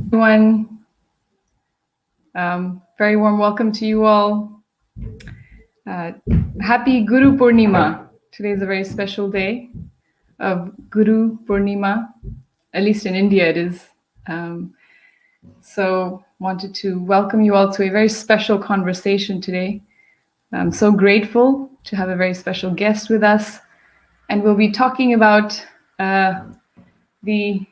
Everyone, very warm welcome to you all. Happy Guru Purnima. Today is a very special day of Guru Purnima. At least in India it is. So wanted to welcome you all to a very special conversation today. I'm so grateful to have a very special guest with us. And we'll be talking about the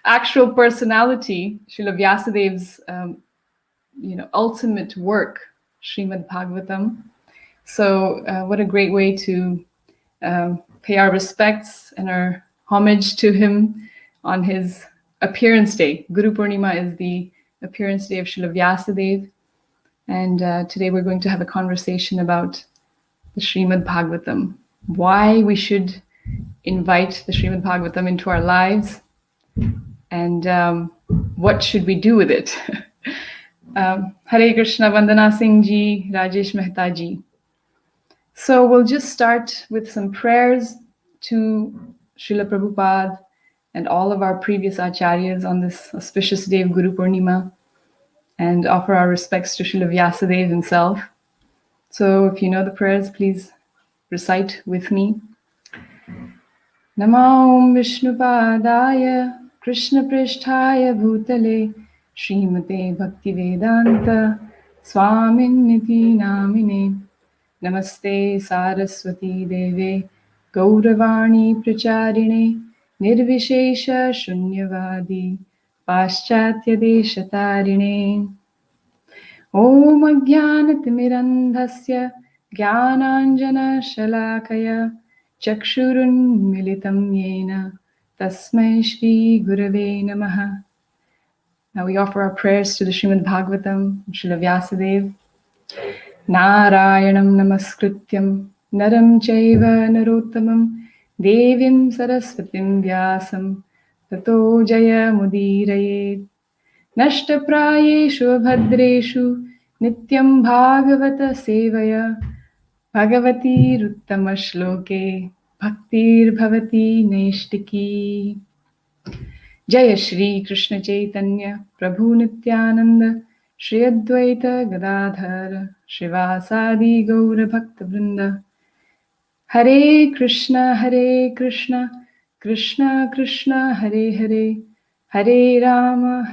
actual personality, Srila Vyasadeva's ultimate work, Srimad Bhagavatam. So what a great way to pay our respects and our homage to him on his appearance day. Guru Purnima is the appearance day of Srila Vyasadeva. And today we're going to have a conversation about the Srimad Bhagavatam, why we should invite the Srimad Bhagavatam into our lives, and what should we do with it. Hare Krishna, Vandana Singh ji, Rajesh Mehta ji. So we'll just start with some prayers to Srila Prabhupada and all of our previous acharyas on this auspicious day of Guru Purnima, and offer our respects to Srila Vyasadeva himself. So if you know the prayers, please recite with me. Namo Vishnupadaya Krishna Pristhaya Bhutale Srimate Bhaktivedanta Swaminiti Namine Namaste Saraswati Deve Gauravani Pracharine Nirvishesha Shunyavadi Paschatya Deshatarine Om Ajnanatimirandhasya Jnananjana Shalakaya Chakshurun Militam Yena Tasmai Shri Gurave Namaha. Now we offer our prayers to the Srimad Bhagavatam, Srila Vyasadeva. Narayanam Namaskrityam Naram Chaiva Narottamam Devim Saraswatim Vyasam Tato Jaya Mudirayet Nashtaprayeshu Bhadreshu Nityam Bhagavata Sevaya Bhagavati Ruttama Shloke Bhaktir Bhavati Naishtiki. Jaya Shri Krishna Chaitanya Prabhu Nityananda Shri Advaita Gadadhara Shrivasadi Gaura Bhakta Vrinda. Hare Krishna Krishna Krishna Hare Hare Hare Rama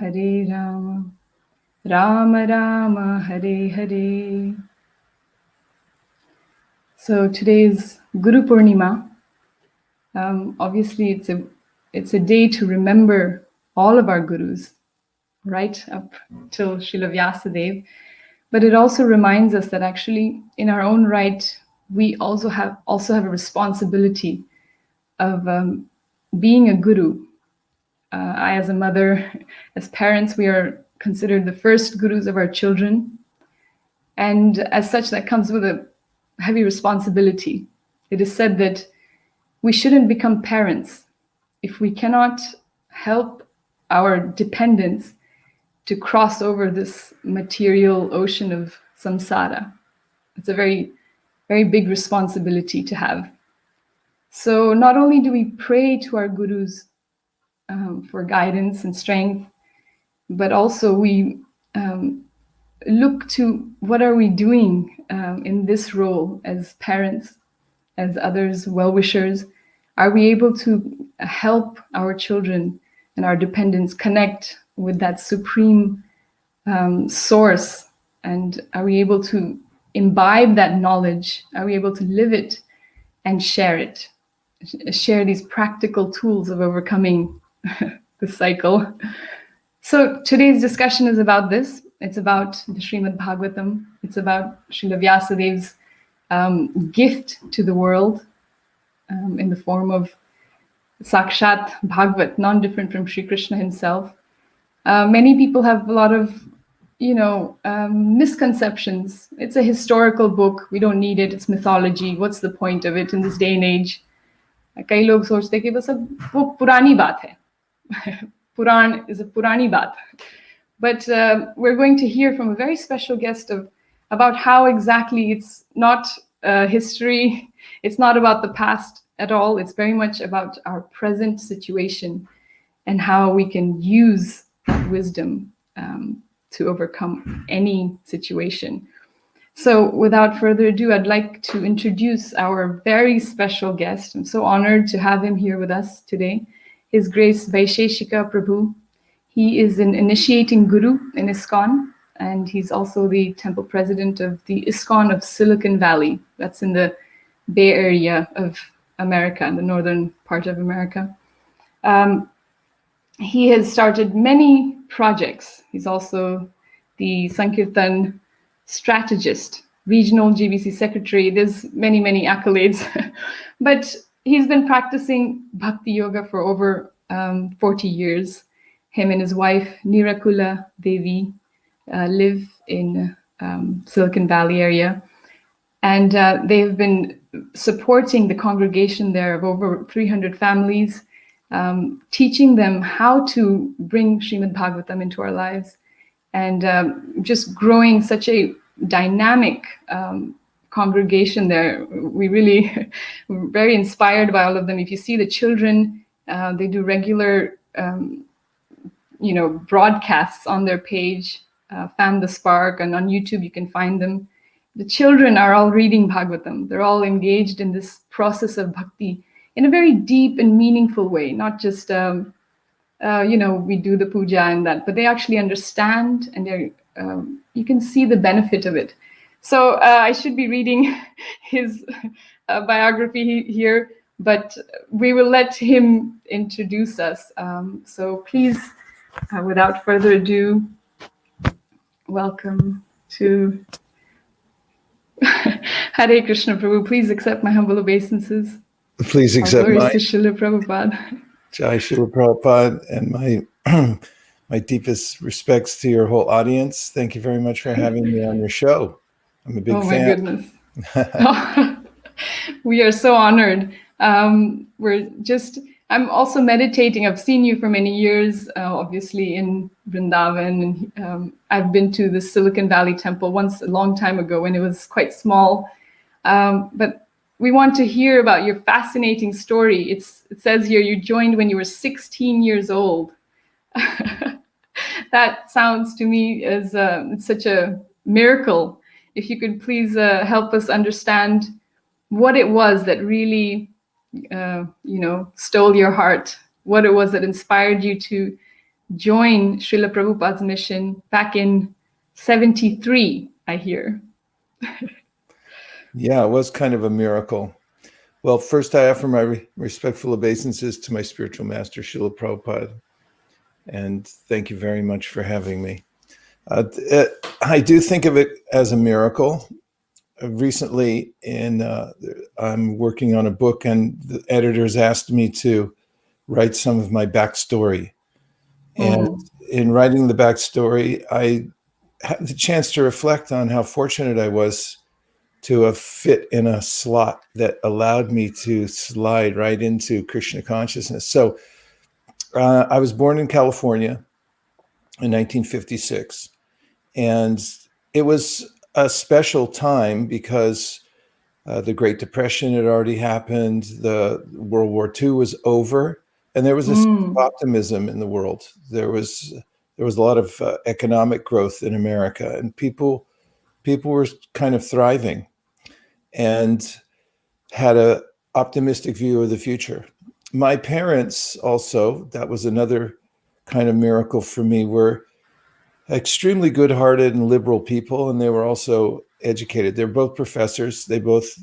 Rama Rama Hare Hare. So today's Guru Purnima. Obviously it's a day to remember all of our gurus, right up till Srila Vyasadeva. But it also reminds us that actually in our own right, we also have a responsibility of being a guru. I, as a mother, as parents, we are considered the first gurus of our children. And as such, that comes with a heavy responsibility. It is said that we shouldn't become parents if we cannot help our dependents to cross over this material ocean of samsara. It's a very, very big responsibility to have. So not only do we pray to our gurus for guidance and strength, but also we look to what are we doing in this role as parents, as others, well-wishers. Are we able to help our children and our dependents connect with that supreme source? And are we able to imbibe that knowledge? Are we able to live it and share it? Share these practical tools of overcoming the cycle. So today's discussion is about this. It's about the Srimad Bhagavatam. It's about Srila Vyasadeva's gift to the world in the form of Sakshat Bhagavat, non-different from Sri Krishna himself. Many people have a lot of, misconceptions. It's a historical book. We don't need it. It's mythology. What's the point of it in this day and age? कई लोग सोचते हैं कि बस अब वो पुरानी बात है. Puran is a purani baat. But we're going to hear from a very special guest about how exactly it's not history. It's not about the past at all. It's very much about our present situation and how we can use wisdom to overcome any situation. So without further ado, I'd like to introduce our very special guest. I'm so honored to have him here with us today. His Grace Vaisesika Prabhu. He is an initiating guru in ISKCON, and he's also the temple president of the ISKCON of Silicon Valley. That's in the Bay Area of America, in the northern part of America. He has started many projects. He's also the Sankirtan strategist, regional GBC secretary. There's many, many accolades. But he's been practicing bhakti-yoga for over 40 years. Him and his wife, Nirakula Devi, live in Silicon Valley area. And they've been supporting the congregation there of over 300 families, teaching them how to bring Srimad Bhagavatam into our lives, and just growing such a dynamic congregation there. We really were very inspired by all of them. If you see the children, they do regular broadcasts on their page, Fan the Spark, and on YouTube you can find them. The children are all reading Bhagavatam. They're all engaged in this process of bhakti in a very deep and meaningful way, not just we do the puja and that, but they actually understand, and they're you can see the benefit of it. So I should be reading his biography here, but we will let him introduce us. So please, without further ado, welcome to Hare Krishna Prabhu. Please accept my humble obeisances. Please accept my to Srila Prabhupada. Jai Srila Prabhupada, and my deepest respects to your whole audience. Thank you very much for having me on your show. I'm a big fan. Oh my goodness. We are so honored. I'm also meditating. I've seen you for many years, obviously in Vrindavan, and I've been to the Silicon Valley Temple once a long time ago when it was quite small. But we want to hear about your fascinating story. It says here you joined when you were 16 years old. That sounds to me as such a miracle. If you could please help us understand what it was that really stole your heart, what it was that inspired you to join Srila Prabhupada's mission back in 73, I hear. Yeah, it was kind of a miracle. Well, first I offer my respectful obeisances to my spiritual master, Srila Prabhupada. And thank you very much for having me. I do think of it as a miracle. Recently, I'm working on a book, and the editors asked me to write some of my backstory. And in writing the backstory, I had the chance to reflect on how fortunate I was to have fit in a slot that allowed me to slide right into Krishna consciousness. So I was born in California in 1956, and it was a special time because the Great Depression had already happened, the World War II was over, and there was a sense of optimism in the world. There was a lot of economic growth in America, and people were kind of thriving and had an optimistic view of the future. My parents also, that was another kind of miracle for me, were extremely good-hearted and liberal people, and they were also educated. They're both professors. They both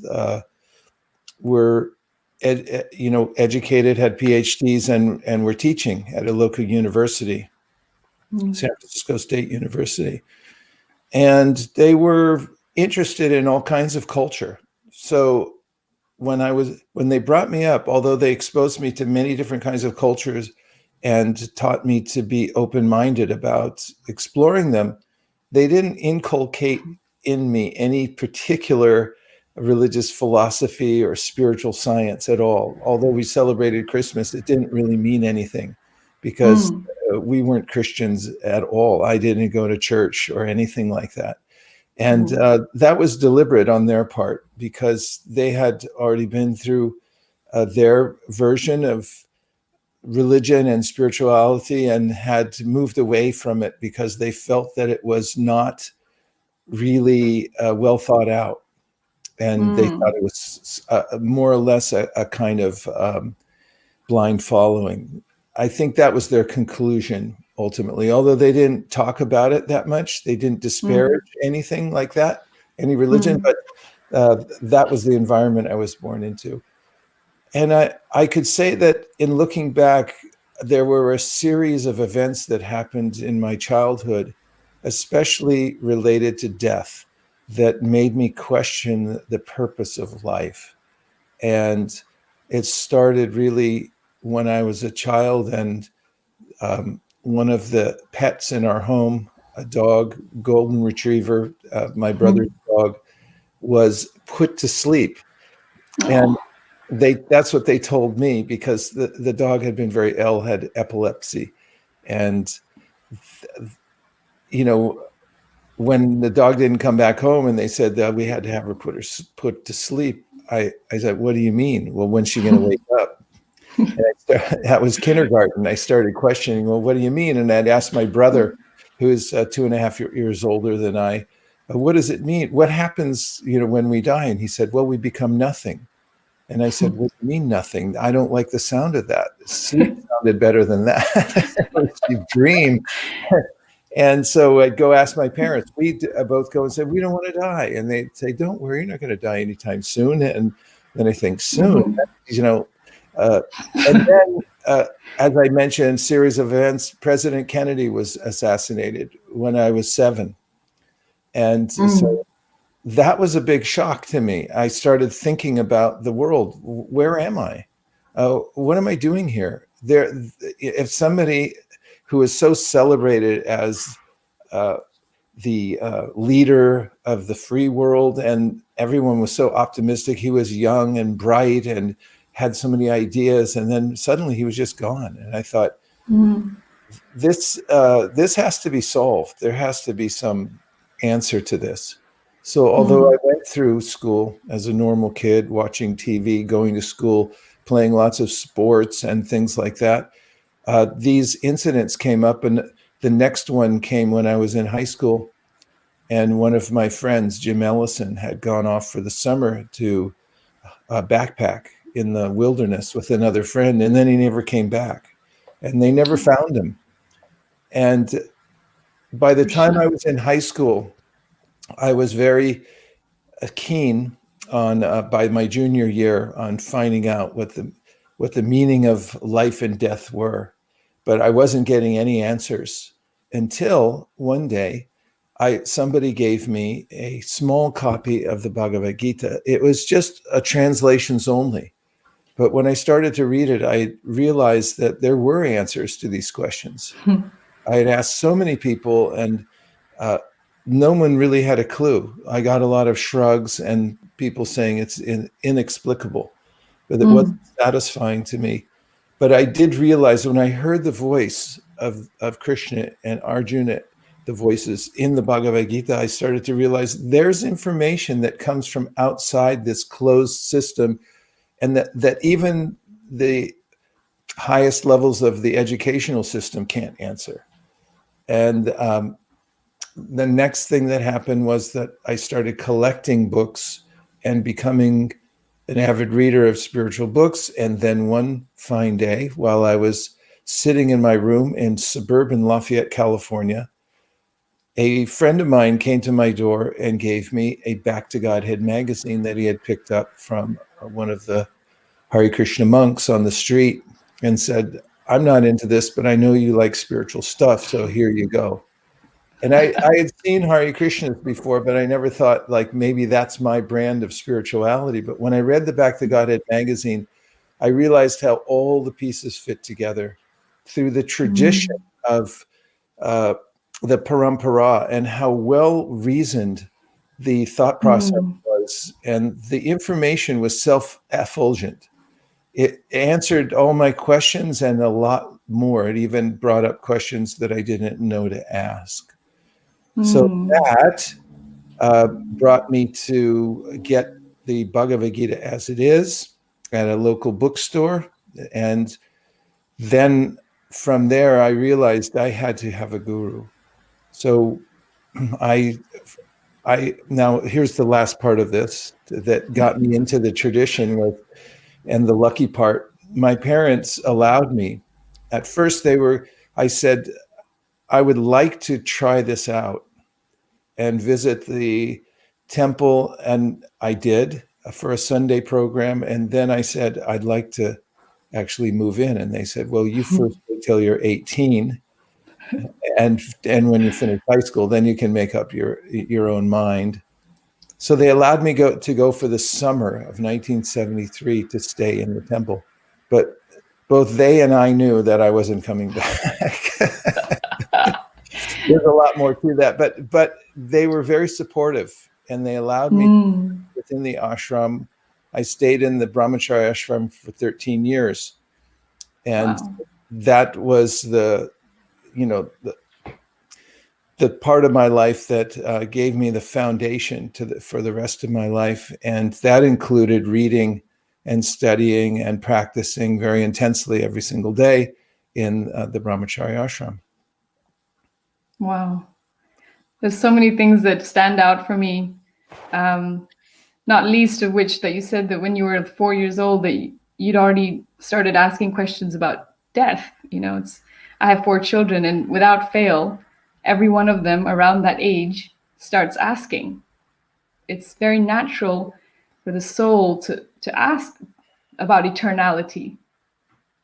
were educated, had PhDs, and were teaching at a local university, San Francisco State University. And they were interested in all kinds of culture. So when they brought me up, although they exposed me to many different kinds of cultures and taught me to be open-minded about exploring them, they didn't inculcate in me any particular religious philosophy or spiritual science at all. Although we celebrated Christmas, it didn't really mean anything because we weren't Christians at all. I didn't go to church or anything like that. And that was deliberate on their part because they had already been through their version of religion and spirituality and had moved away from it because they felt that it was not really well thought out. And they thought it was more or less a kind of blind following. I think that was their conclusion ultimately, although they didn't talk about it that much. They didn't disparage anything like that, any religion, but that was the environment I was born into. And I could say that in looking back, there were a series of events that happened in my childhood, especially related to death, that made me question the purpose of life. And it started really when I was a child, and one of the pets in our home, a dog, golden retriever, my brother's dog, was put to sleep. And that's what they told me, because the dog had been very ill, had epilepsy. And, you know, when the dog didn't come back home and they said that we had to have her put to sleep, I said, what do you mean? Well, when's she going to wake up? And that was kindergarten. I started questioning, well, what do you mean? And I'd asked my brother, who is 2.5 years older than I, what does it mean? What happens, when we die? And he said, well, we become nothing. And I said, what do you mean nothing? I don't like the sound of that. Sleep sounded better than that. You dream. And so I'd go ask my parents. We'd both go and say, we don't want to die. And they'd say, don't worry, you're not going to die anytime soon. And then I think, soon? And then, as I mentioned, series of events, President Kennedy was assassinated when I was 7. And so that was a big shock to me. I started thinking about the world. Where am I? What am I doing here? If somebody who is so celebrated as the leader of the free world, and everyone was so optimistic, he was young and bright and had so many ideas, and then suddenly he was just gone. And I thought, this has to be solved. There has to be some answer to this. So although I went through school as a normal kid, watching TV, going to school, playing lots of sports and things like that, these incidents came up. And the next one came when I was in high school. And one of my friends, Jim Ellison, had gone off for the summer to backpack in the wilderness with another friend. And then he never came back. And they never found him. And by the time I was in high school, I was very keen on, by my junior year, on finding out what the meaning of life and death were. But I wasn't getting any answers until one day somebody gave me a small copy of the Bhagavad-Gita. It was just a translations only. But when I started to read it, I realized that there were answers to these questions. I had asked so many people, and no one really had a clue. I got a lot of shrugs and people saying it's inexplicable, but it wasn't satisfying to me. But I did realize when I heard the voice of Krishna and Arjuna, the voices in the Bhagavad Gita, I started to realize there's information that comes from outside this closed system, and that even the highest levels of the educational system can't answer. And the next thing that happened was that I started collecting books and becoming an avid reader of spiritual books. And then one fine day, while I was sitting in my room in suburban Lafayette, California, a friend of mine came to my door and gave me a Back to Godhead magazine that he had picked up from one of the Hare Krishna monks on the street, and said, I'm not into this, but I know you like spiritual stuff, so here you go. And I had seen Hare Krishnas before, but I never thought, like, maybe that's my brand of spirituality. But when I read the Back to Godhead magazine, I realized how all the pieces fit together through the tradition of the parampara, and how well reasoned the thought process was. And the information was self-effulgent. It answered all my questions and a lot more. It even brought up questions that I didn't know to ask. So that brought me to get the Bhagavad Gita as it is at a local bookstore. And then from there, I realized I had to have a guru. So I now here's the last part of this that got me into the tradition with, and the lucky part, my parents allowed me. At first I said, I would like to try this out and visit the temple. And I did for a Sunday program. And then I said, I'd like to actually move in. And they said, well, you first wait till you're 18. And when you finish high school, then you can make up your own mind. So they allowed me to go for the summer of 1973 to stay in the temple. But both they and I knew that I wasn't coming back. There's a lot more to that, but they were very supportive, and they allowed me within the ashram. I stayed in the brahmachari ashram for 13 years. And that was the part of my life that gave me the foundation for the rest of my life. And that included reading and studying and practicing very intensely every single day in the brahmachari ashram. Wow. There's so many things that stand out for me, not least of which that you said that when you were 4 years old that you'd already started asking questions about death. I have 4 children, and without fail, every one of them around that age starts asking. It's very natural for the soul to ask about eternality.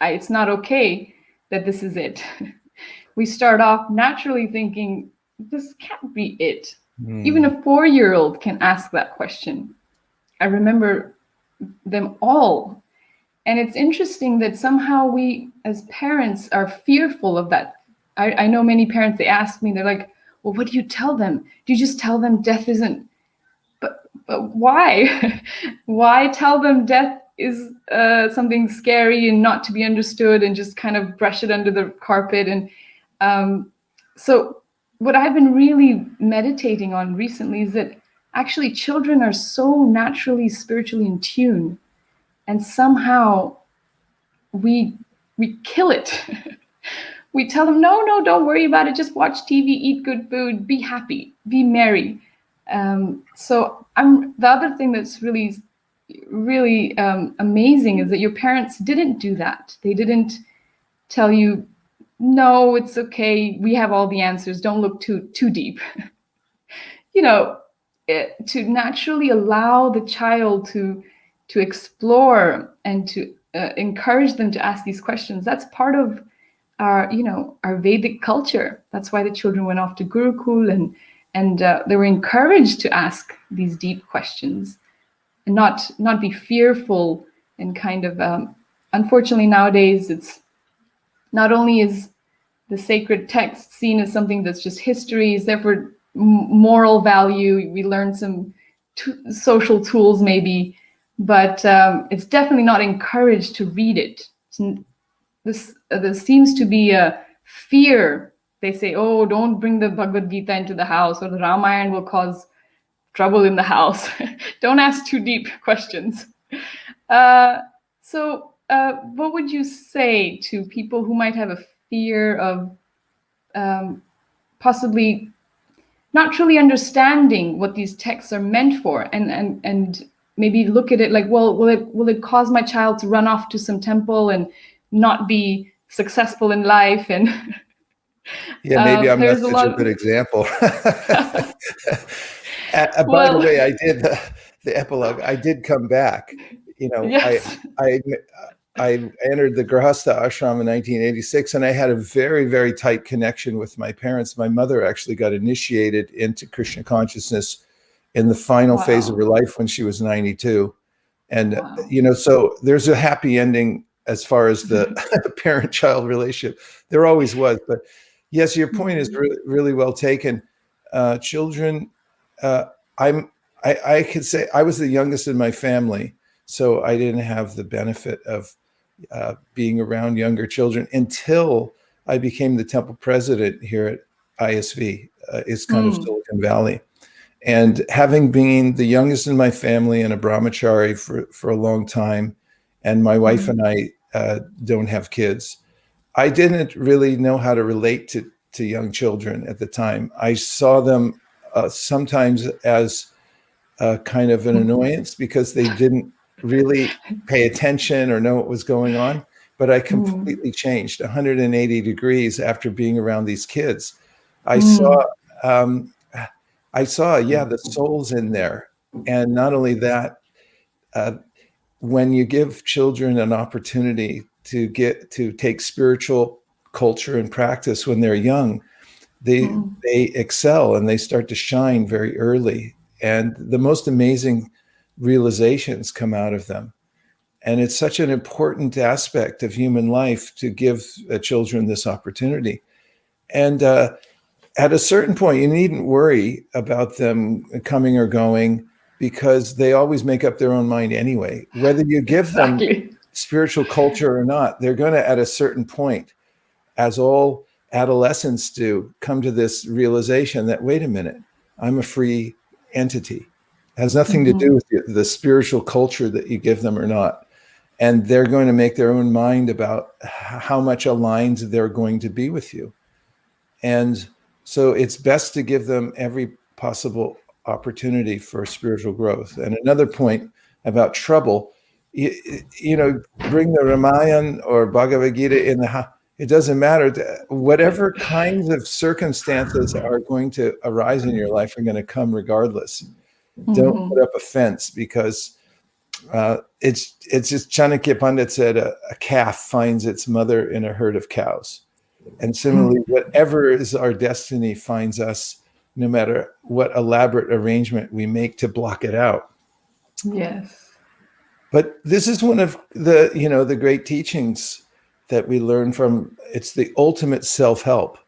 It's not okay that this is it. We start off naturally thinking, this can't be it. Even a 4-year-old can ask that question. I remember them all. And it's interesting that somehow we as parents are fearful of that. I know many parents, they ask me, they're like, well, what do you tell them? Do you just tell them death isn't, but why? Why tell them death is something scary and not to be understood and just kind of brush it under the carpet? And so what I've been really meditating on recently is that actually children are so naturally spiritually in tune, and somehow we kill it. We tell them, no, don't worry about it. Just watch TV, eat good food, be happy, be merry. So the other thing that's really, really amazing is that your parents didn't do that. They didn't tell you, no, it's okay. We have all the answers. Don't look too deep. To naturally allow the child to explore and to encourage them to ask these questions. That's part of our Vedic culture. That's why the children went off to Gurukul and they were encouraged to ask these deep questions and not be fearful and kind of. Unfortunately, nowadays it's not only is the sacred text seen as something that's just history, is therefore moral value. We learn some social tools maybe, but it's definitely not encouraged to read it. There seems to be a fear. They say, oh, don't bring the Bhagavad-Gita into the house, or the Ramayana will cause trouble in the house. Don't ask too deep questions. So what would you say to people who might have a fear of possibly not truly understanding what these texts are meant for, and maybe look at it like, well, will it cause my child to run off to some temple and not be successful in life? And maybe I'm not such a good example. By the way, I did the epilogue. I did come back. Yes. I entered the Grahastha ashram in 1986, and I had a very, very tight connection with my parents. My mother actually got initiated into Krishna consciousness in the final phase of her life when she was 92. And, so there's a happy ending as far as the parent-child relationship. There always was. But yes, your point is really well taken. Children, I could say I was the youngest in my family, so I didn't have the benefit of being around younger children until I became the temple president here at ISV, ISKCON of Silicon Valley. And having been the youngest in my family and a brahmachari for a long time, and my wife and I don't have kids, I didn't really know how to relate to young children at the time. I saw them sometimes as kind of an annoyance because they didn't really pay attention or know what was going on. But I completely changed 180 degrees after being around these kids. I saw, the soul's in there. And not only that, when you give children an opportunity to take spiritual culture and practice when they're young, they excel and they start to shine very early. And the most amazing realizations come out of them. And it's such an important aspect of human life to give children this opportunity. And at a certain point, you needn't worry about them coming or going because they always make up their own mind anyway. Whether you give them spiritual culture or not, they're going to, at a certain point, as all adolescents do, come to this realization that, wait a minute, I'm a free entity. It has nothing to do with the spiritual culture that you give them or not. And they're going to make their own mind about how much aligned they're going to be with you. And so it's best to give them every possible opportunity for spiritual growth. And another point about trouble, you know, bring the Ramayana or Bhagavad-Gita in the house. It doesn't matter. Whatever kinds of circumstances are going to arise in your life are going to come regardless. Don't put up a fence because it's just Chanakya Pandit said a calf finds its mother in a herd of cows. And similarly, whatever is our destiny finds us, no matter what elaborate arrangement we make to block it out. Yes. But this is one of the, the great teachings that we learn from. It's the ultimate self-help,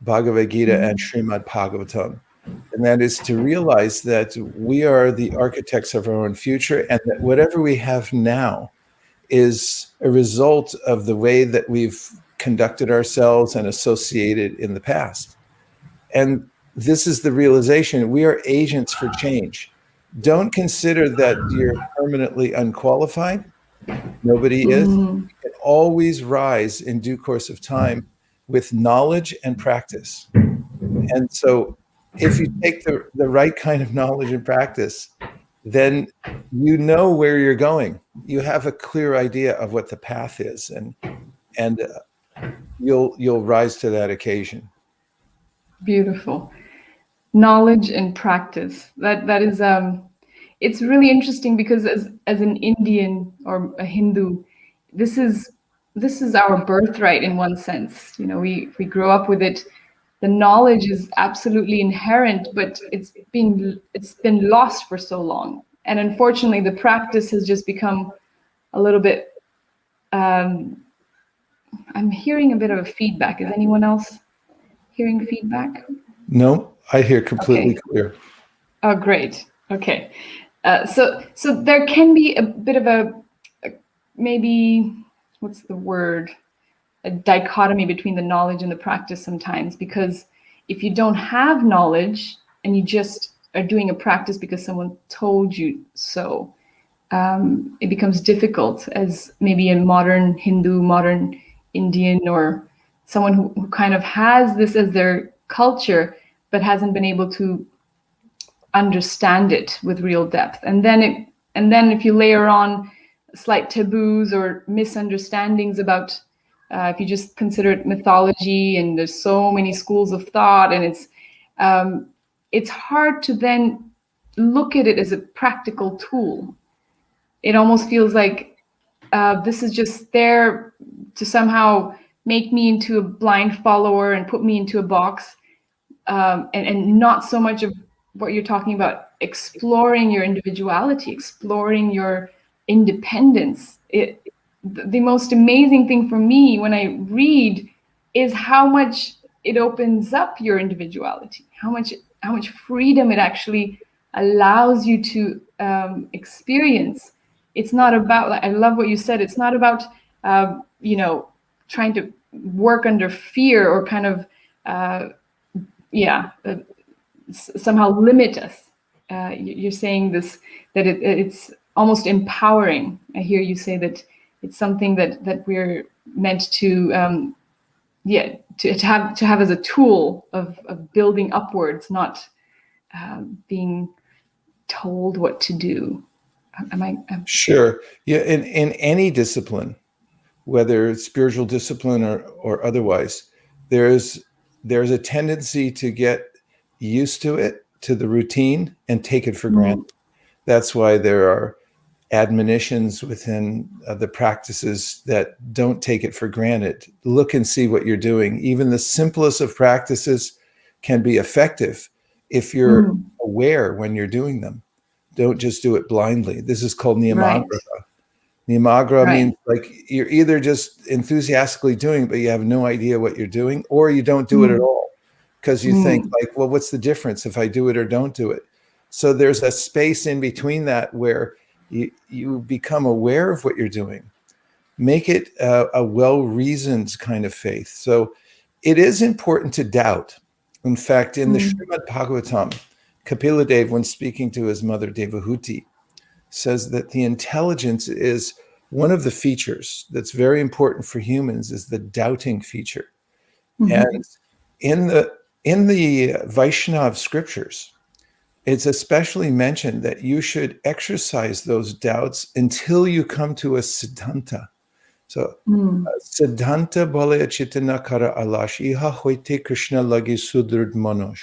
Bhagavad-Gita and Srimad Bhagavatam. And that is to realize that we are the architects of our own future, and that whatever we have now is a result of the way that we've conducted ourselves and associated in the past. And this is the realization: we are agents for change. Don't consider that you're permanently unqualified. Nobody is. You can always rise in due course of time with knowledge and practice. And so if you take the right kind of knowledge and practice, then you know where you're going. You have a clear idea of what the path is, and you'll rise to that occasion. Beautiful. Knowledge and practice. That is it's really interesting because as an Indian or a Hindu, this is our birthright in one sense. We grow up with it. The knowledge is absolutely inherent, but it's been lost for so long. And unfortunately, the practice has just become a little bit. I'm hearing a bit of a feedback. Is anyone else hearing feedback? No, I hear completely clear. Oh, great. Okay. So there can be a bit of a maybe, what's the word? A dichotomy between the knowledge and the practice sometimes, because if you don't have knowledge and you just are doing a practice because someone told you so, it becomes difficult as maybe a modern Hindu, modern Indian, or someone who kind of has this as their culture, but hasn't been able to understand it with real depth. And then if you layer on slight taboos or misunderstandings about, if you just consider it mythology, and there's so many schools of thought, and it's hard to then look at it as a practical tool. It almost feels like this is just there to somehow make me into a blind follower and put me into a box, and not so much of what you're talking about, exploring your individuality, exploring your independence. The most amazing thing for me when I read is how much it opens up your individuality, how much freedom it actually allows you to experience. It's not about, I love what you said, it's not about trying to work under fear or kind of somehow limit us. You're saying this, that it's almost empowering. I hear you say that it's something that we're meant to to have as a tool of building upwards, not being told what to do. Sure. Yeah. In any discipline, whether it's spiritual discipline or otherwise, there's a tendency to get used to it, to the routine, and take it for granted. That's why there are admonitions within the practices that don't take it for granted. Look and see what you're doing. Even the simplest of practices can be effective if you're aware when you're doing them. Don't just do it blindly. This is called niyamagraha. Right. Niyamagraha means like you're either just enthusiastically doing it, but you have no idea what you're doing, or you don't do it at all because you think like, well, what's the difference if I do it or don't do it? So there's a space in between that where you become aware of what you're doing. Make it a well-reasoned kind of faith. So it is important to doubt. In fact, in the Srimad Bhagavatam, Kapila Dev, when speaking to his mother Devahuti, says that the intelligence is one of the features that's very important for humans, is the doubting feature. And in the Vaishnava scriptures, it's especially mentioned that you should exercise those doubts until you come to a siddhanta. So, siddhanta bolaya chitana kara alash iha hoite Krishna lagi sudrud manosh.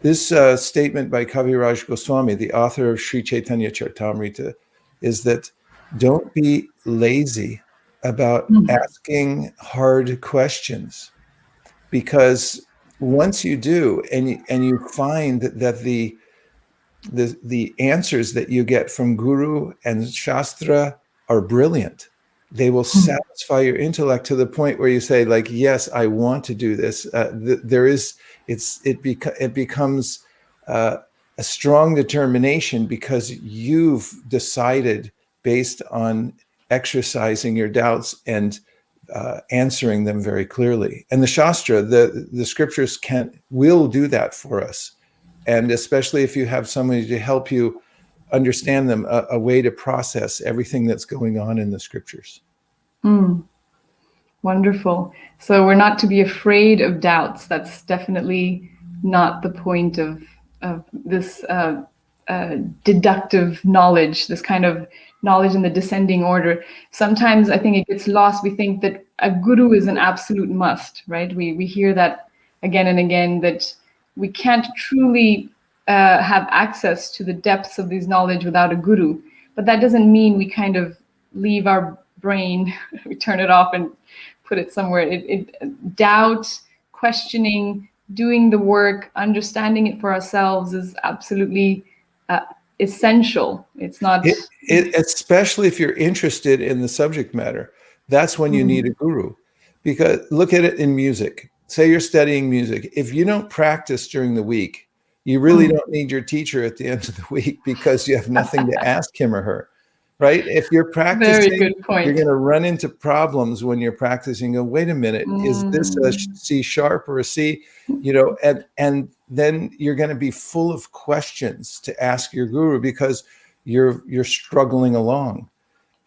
This statement by Kaviraj Goswami, the author of Sri Chaitanya Charitamrita, is that don't be lazy about asking hard questions, because once you do, and you find that the answers that you get from Guru and Shastra are brilliant, they will satisfy your intellect to the point where you say, like, yes, I want to do this. It becomes a strong determination because you've decided based on exercising your doubts and answering them very clearly. And the Shastra, the scriptures will do that for us. And especially if you have somebody to help you understand them, a way to process everything that's going on in the scriptures. Wonderful. So we're not to be afraid of doubts. That's definitely not the point of this deductive knowledge, this kind of knowledge in the descending order. Sometimes I think it gets lost. We think that a guru is an absolute must, right? We hear that again and again, that we can't truly have access to the depths of this knowledge without a guru. But that doesn't mean we kind of leave our brain, we turn it off and put it somewhere. Doubt, questioning, doing the work, understanding it for ourselves is absolutely essential. It's not... especially if you're interested in the subject matter, that's when you need a guru. Because look at it in music. Say you're studying music. If you don't practice during the week, you really don't need your teacher at the end of the week, because you have nothing to ask him or her, right? If you're practicing, very good point. You're going to run into problems when you're practicing. Go, wait a minute, is this a C sharp or a C? And then you're going to be full of questions to ask your guru because you're struggling along.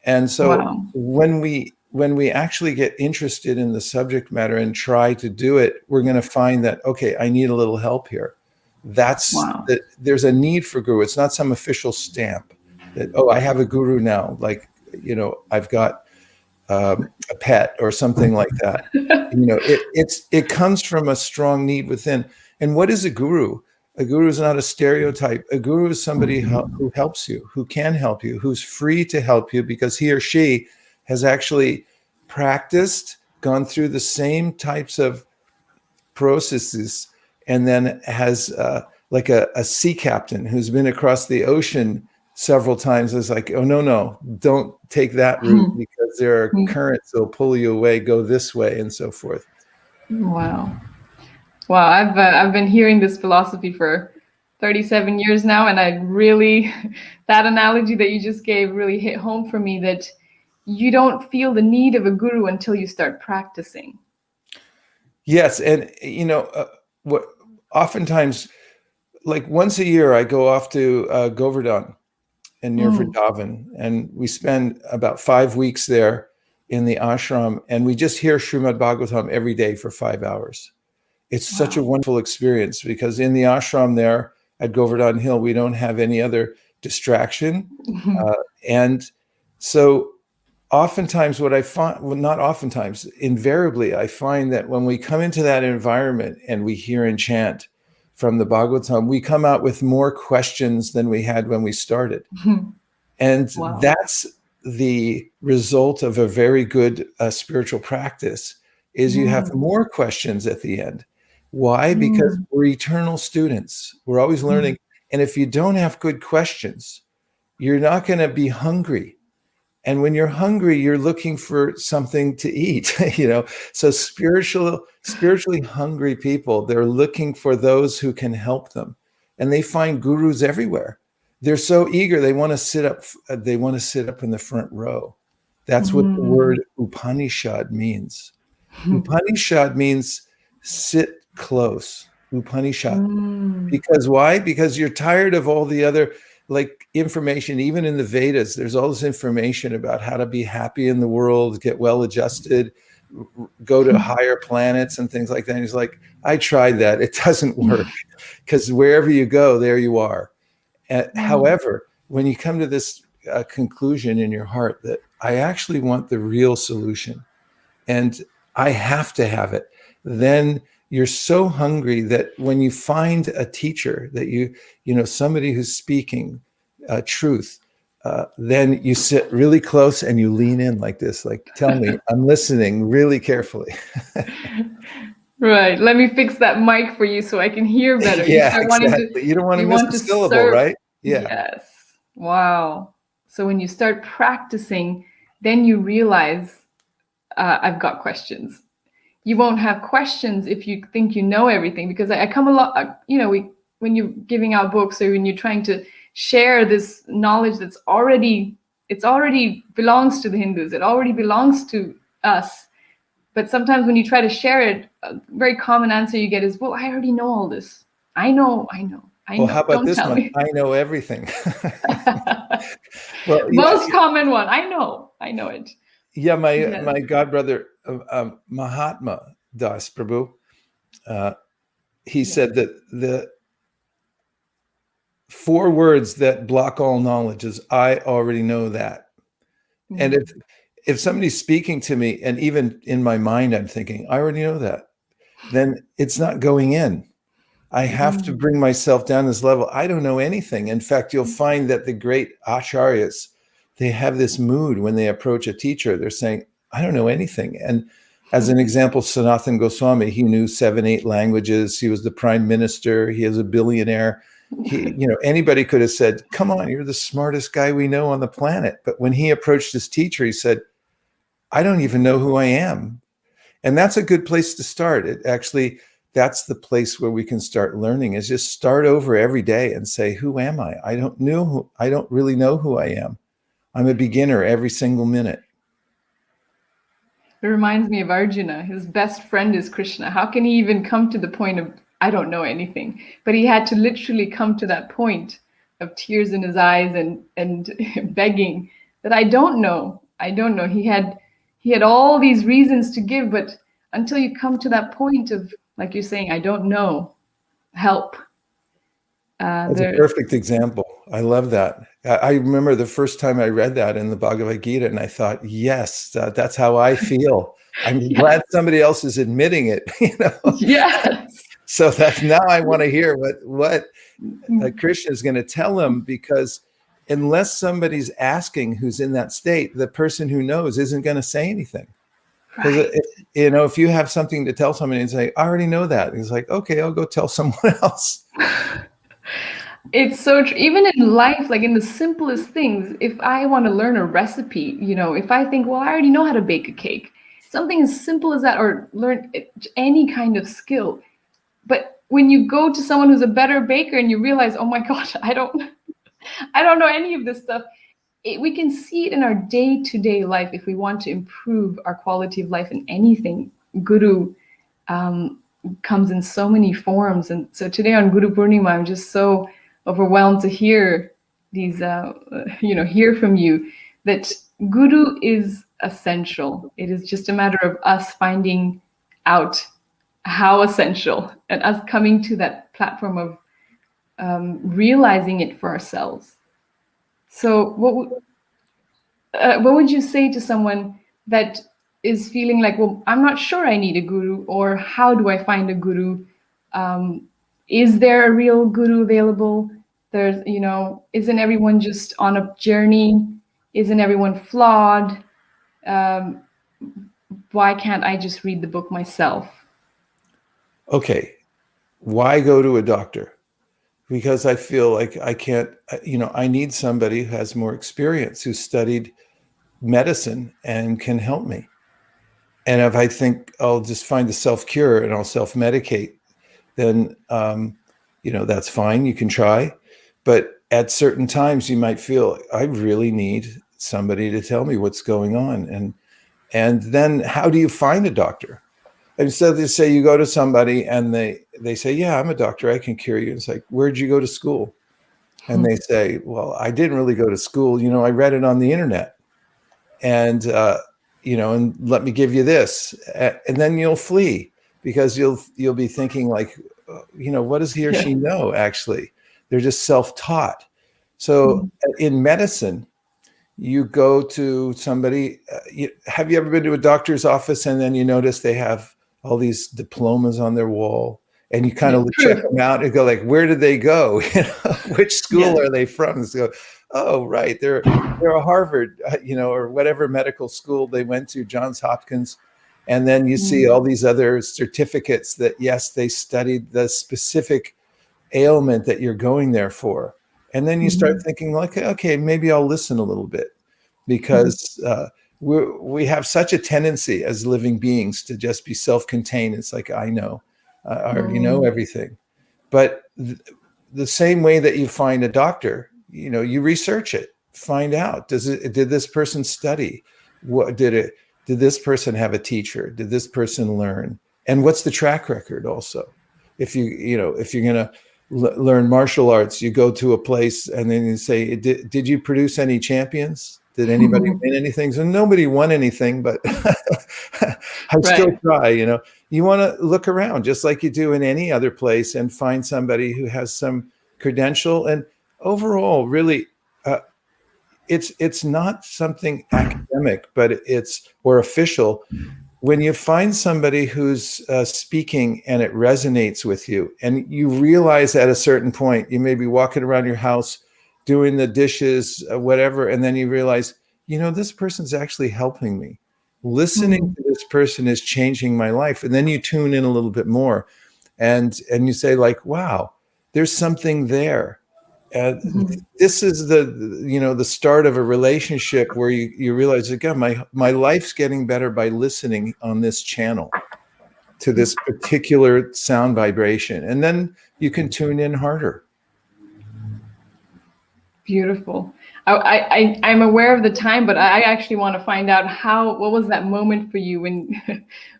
And so when we actually get interested in the subject matter and try to do it, we're going to find that, okay, I need a little help here. There's a need for guru. It's not some official stamp that, oh, I have a guru now. Like, I've got a pet or something like that. It comes from a strong need within. And what is a guru? A guru is not a stereotype. A guru is somebody who helps you, who can help you, who's free to help you because he or she has actually practiced, gone through the same types of processes, and then has like a sea captain who's been across the ocean several times is like, oh, no, don't take that route because there are currents that'll pull you away, go this way, and so forth. Wow. I've been hearing this philosophy for 37 years now, and I really, that analogy that you just gave really hit home for me, that you don't feel the need of a guru until you start practicing. Yes, and what oftentimes, like once a year, I go off to Govardhan and near Vrindavan, and we spend about 5 weeks there in the ashram and we just hear Srimad Bhagavatam every day for 5 hours. It's such a wonderful experience because in the ashram there at Govardhan Hill, we don't have any other distraction. And so oftentimes what I find, well, not oftentimes, invariably, I find that when we come into that environment and we hear and chant from the Bhagavatam, we come out with more questions than we had when we started. And that's the result of a very good spiritual practice, is you have more questions at the end. Why? Because we're eternal students. We're always learning. And if you don't have good questions, you're not going to be hungry. And when you're hungry, you're looking for something to eat, you know. So spiritually hungry people, they're looking for those who can help them. And they find gurus everywhere. They're so eager, they want to sit up in the front row. That's what the word Upanishad means. Upanishad means sit close. Upanishad. Because why? Because you're tired of all the other like information. Even in the Vedas, there's all this information about how to be happy in the world, get well adjusted, go to higher planets and things like that. And he's like, I tried that. It doesn't work, because wherever you go, there you are. However, when you come to this conclusion in your heart that I actually want the real solution and I have to have it, then you're so hungry that when you find a teacher that you know, somebody who's speaking truth, then you sit really close and you lean in like this, like, tell me, I'm listening really carefully. Right. Let me fix that mic for you so I can hear better. Yeah, exactly. You don't want to miss a syllable, serve. right? Yeah. Yes. Wow. So when you start practicing, then you realize, I've got questions. You won't have questions if you think you know everything, because I come a lot, you know, when you're giving out books or when you're trying to share this knowledge it's already belongs to the Hindus, it already belongs to us. But sometimes when you try to share it, a very common answer you get is, well, I already know all this. I know. Well, how about this one? I know everything. Well, most common one. I know it. Yeah, my godbrother, Mahatma Das Prabhu, he said that the 4 words that block all knowledge is, I already know that. And if somebody's speaking to me, and even in my mind, I'm thinking, I already know that, then it's not going in. I have to bring myself down this level. I don't know anything. In fact, you'll find that the great acharyas, they have this mood when they approach a teacher. They're saying, I don't know anything. And as an example, Sanatana Goswami, he knew 7, 8 languages. He was the prime minister. He is a billionaire. You know, anybody could have said, come on, you're the smartest guy we know on the planet. But when he approached his teacher, he said, I don't even know who I am. And that's a good place to start. It actually, that's the place where we can start learning, is just start over every day and say, who am I? I don't really know who I am. I'm a beginner every single minute. It reminds me of Arjuna. His best friend is Krishna. How can he even come to the point of, I don't know anything? But he had to literally come to that point of tears in his eyes and begging that I don't know. He had all these reasons to give, but until you come to that point of, like you're saying, I don't know, help. That's a perfect example. I love that. I remember the first time I read that in the Bhagavad-Gita, and I thought, yes, that's how I feel. I'm glad somebody else is admitting it. You know? Yes. So that's, now I want to hear what Krishna is going to tell him, because unless somebody's asking who's in that state, the person who knows isn't going to say anything. Because you know, if you have something to tell somebody and say, I already know that, he's like, okay, I'll go tell someone else. It's so true. Even in life, like in the simplest things, if I want to learn a recipe, you know, if I think, well, I already know how to bake a cake, something as simple as that, or learn any kind of skill. But when you go to someone who's a better baker and you realize, oh my God, I don't know any of this stuff. We can see it in our day-to-day life. If we want to improve our quality of life in anything, Guru comes in so many forms. And so today on Guru Purnima, I'm just so overwhelmed to hear these, hear from you that Guru is essential. It is just a matter of us finding out how essential, and us coming to that platform of realizing it for ourselves. So what would you say to someone that is feeling like, well, I'm not sure I need a guru, or how do I find a guru? Is there a real guru available? There's, isn't everyone just on a journey? Isn't everyone flawed? Why can't I just read the book myself? Okay. Why go to a doctor? Because I feel like I can't, I need somebody who has more experience, who studied medicine and can help me. And if I think I'll just find a self-cure and I'll self-medicate, then, that's fine. You can try. But at certain times you might feel, I really need somebody to tell me what's going on. And then how do you find a doctor? Instead they say you go to somebody and they say, yeah, I'm a doctor, I can cure you. It's like, where'd you go to school? And they say, well, I didn't really go to school. I read it on the internet. And, and let me give you this. And then you'll flee, because you'll be thinking like, what does he or she know? Actually, they're just self-taught. So in medicine, you go to somebody. Have you ever been to a doctor's office and then you notice they have all these diplomas on their wall, and you kind of check them out and go like, where did they go? Which school are they from? So, oh, right, they're a Harvard, or whatever medical school they went to, Johns Hopkins. And then you see all these other certificates that, yes, they studied the specific ailment that you're going there for. And then you start thinking like, okay, maybe I'll listen a little bit, because we have such a tendency as living beings to just be self-contained. It's like, I know, I already know everything. But the same way that you find a doctor, you research it, find out, did this person study? Did this person have a teacher? Did this person learn? And what's the track record also? If you're going to learn martial arts, you go to a place and then you say, did you produce any champions? Did anybody win anything? So nobody won anything, but I'd still try. You want to look around just like you do in any other place and find somebody who has some credential. And overall, really, it's not something academic, but or official. When you find somebody who's speaking and it resonates with you, and you realize at a certain point, you may be walking around your house doing the dishes, whatever, and then you realize, this person's actually helping me. Listening to this person is changing my life. And then you tune in a little bit more, and you say like, wow, there's something there. This is the start of a relationship where you realize, again, my life's getting better by listening on this channel to this particular sound vibration. And then you can tune in harder. Beautiful. I'm aware of the time, but I actually want to find out what was that moment for you when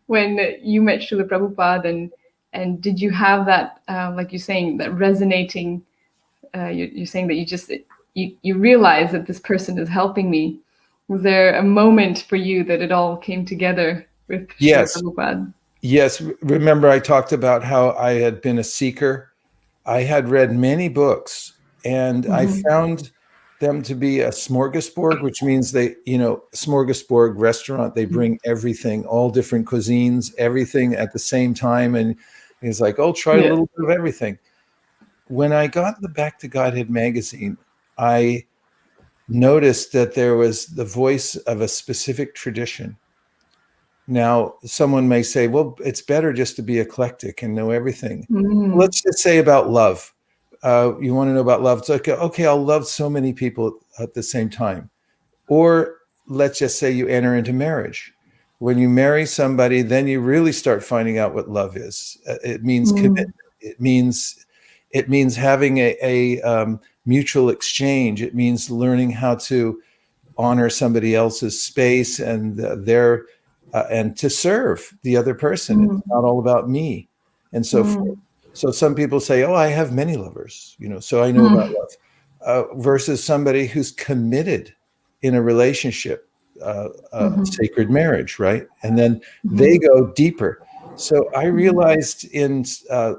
you met Srila Prabhupada, and did you have that, like you're saying, that resonating, you're saying that you realize that this person is helping me. Was there a moment for you that it all came together with Srila Prabhupada? Yes. Remember, I talked about how I had been a seeker. I had read many books, and I found them to be a smorgasbord, which means smorgasbord restaurant, they bring everything, all different cuisines, everything at the same time. And he's like, oh, try a little bit of everything. When I got the Back to Godhead magazine, I noticed that there was the voice of a specific tradition. Now, someone may say, well, it's better just to be eclectic and know everything. Let's just say about love. You want to know about love? It's like, okay, I'll love so many people at the same time. Or let's just say you enter into marriage. When you marry somebody, then you really start finding out what love is. It means commitment. It means having a mutual exchange. It means learning how to honor somebody else's space and and to serve the other person. It's not all about me, and so forth. So some people say, "Oh, I have many lovers," so I know about love. Versus somebody who's committed in a relationship, sacred marriage, right? And then they go deeper. So I realized in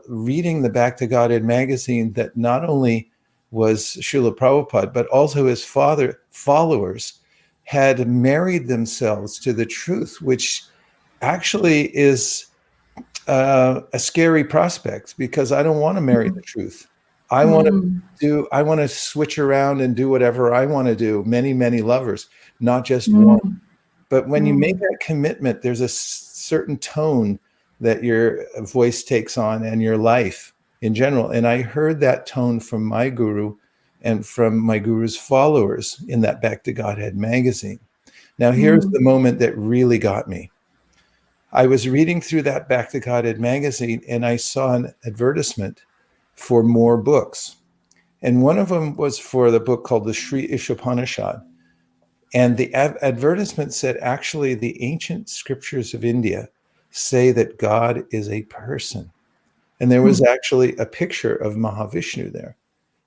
reading the Back to Godhead magazine that not only was Srila Prabhupada, but also his followers had married themselves to the truth, which actually is a scary prospect, because I don't want to marry the truth. I want to switch around and do whatever I want to do. Many, many lovers, not just one. But when you make that commitment, there's a certain tone that your voice takes on and your life in general. And I heard that tone from my guru and from my guru's followers in that Back to Godhead magazine. Now, here's the moment that really got me. I was reading through that Back to Godhead magazine, and I saw an advertisement for more books. And one of them was for the book called the Sri Ishopanishad. And the advertisement said, actually, the ancient scriptures of India say that God is a person. And there was actually a picture of Mahavishnu there.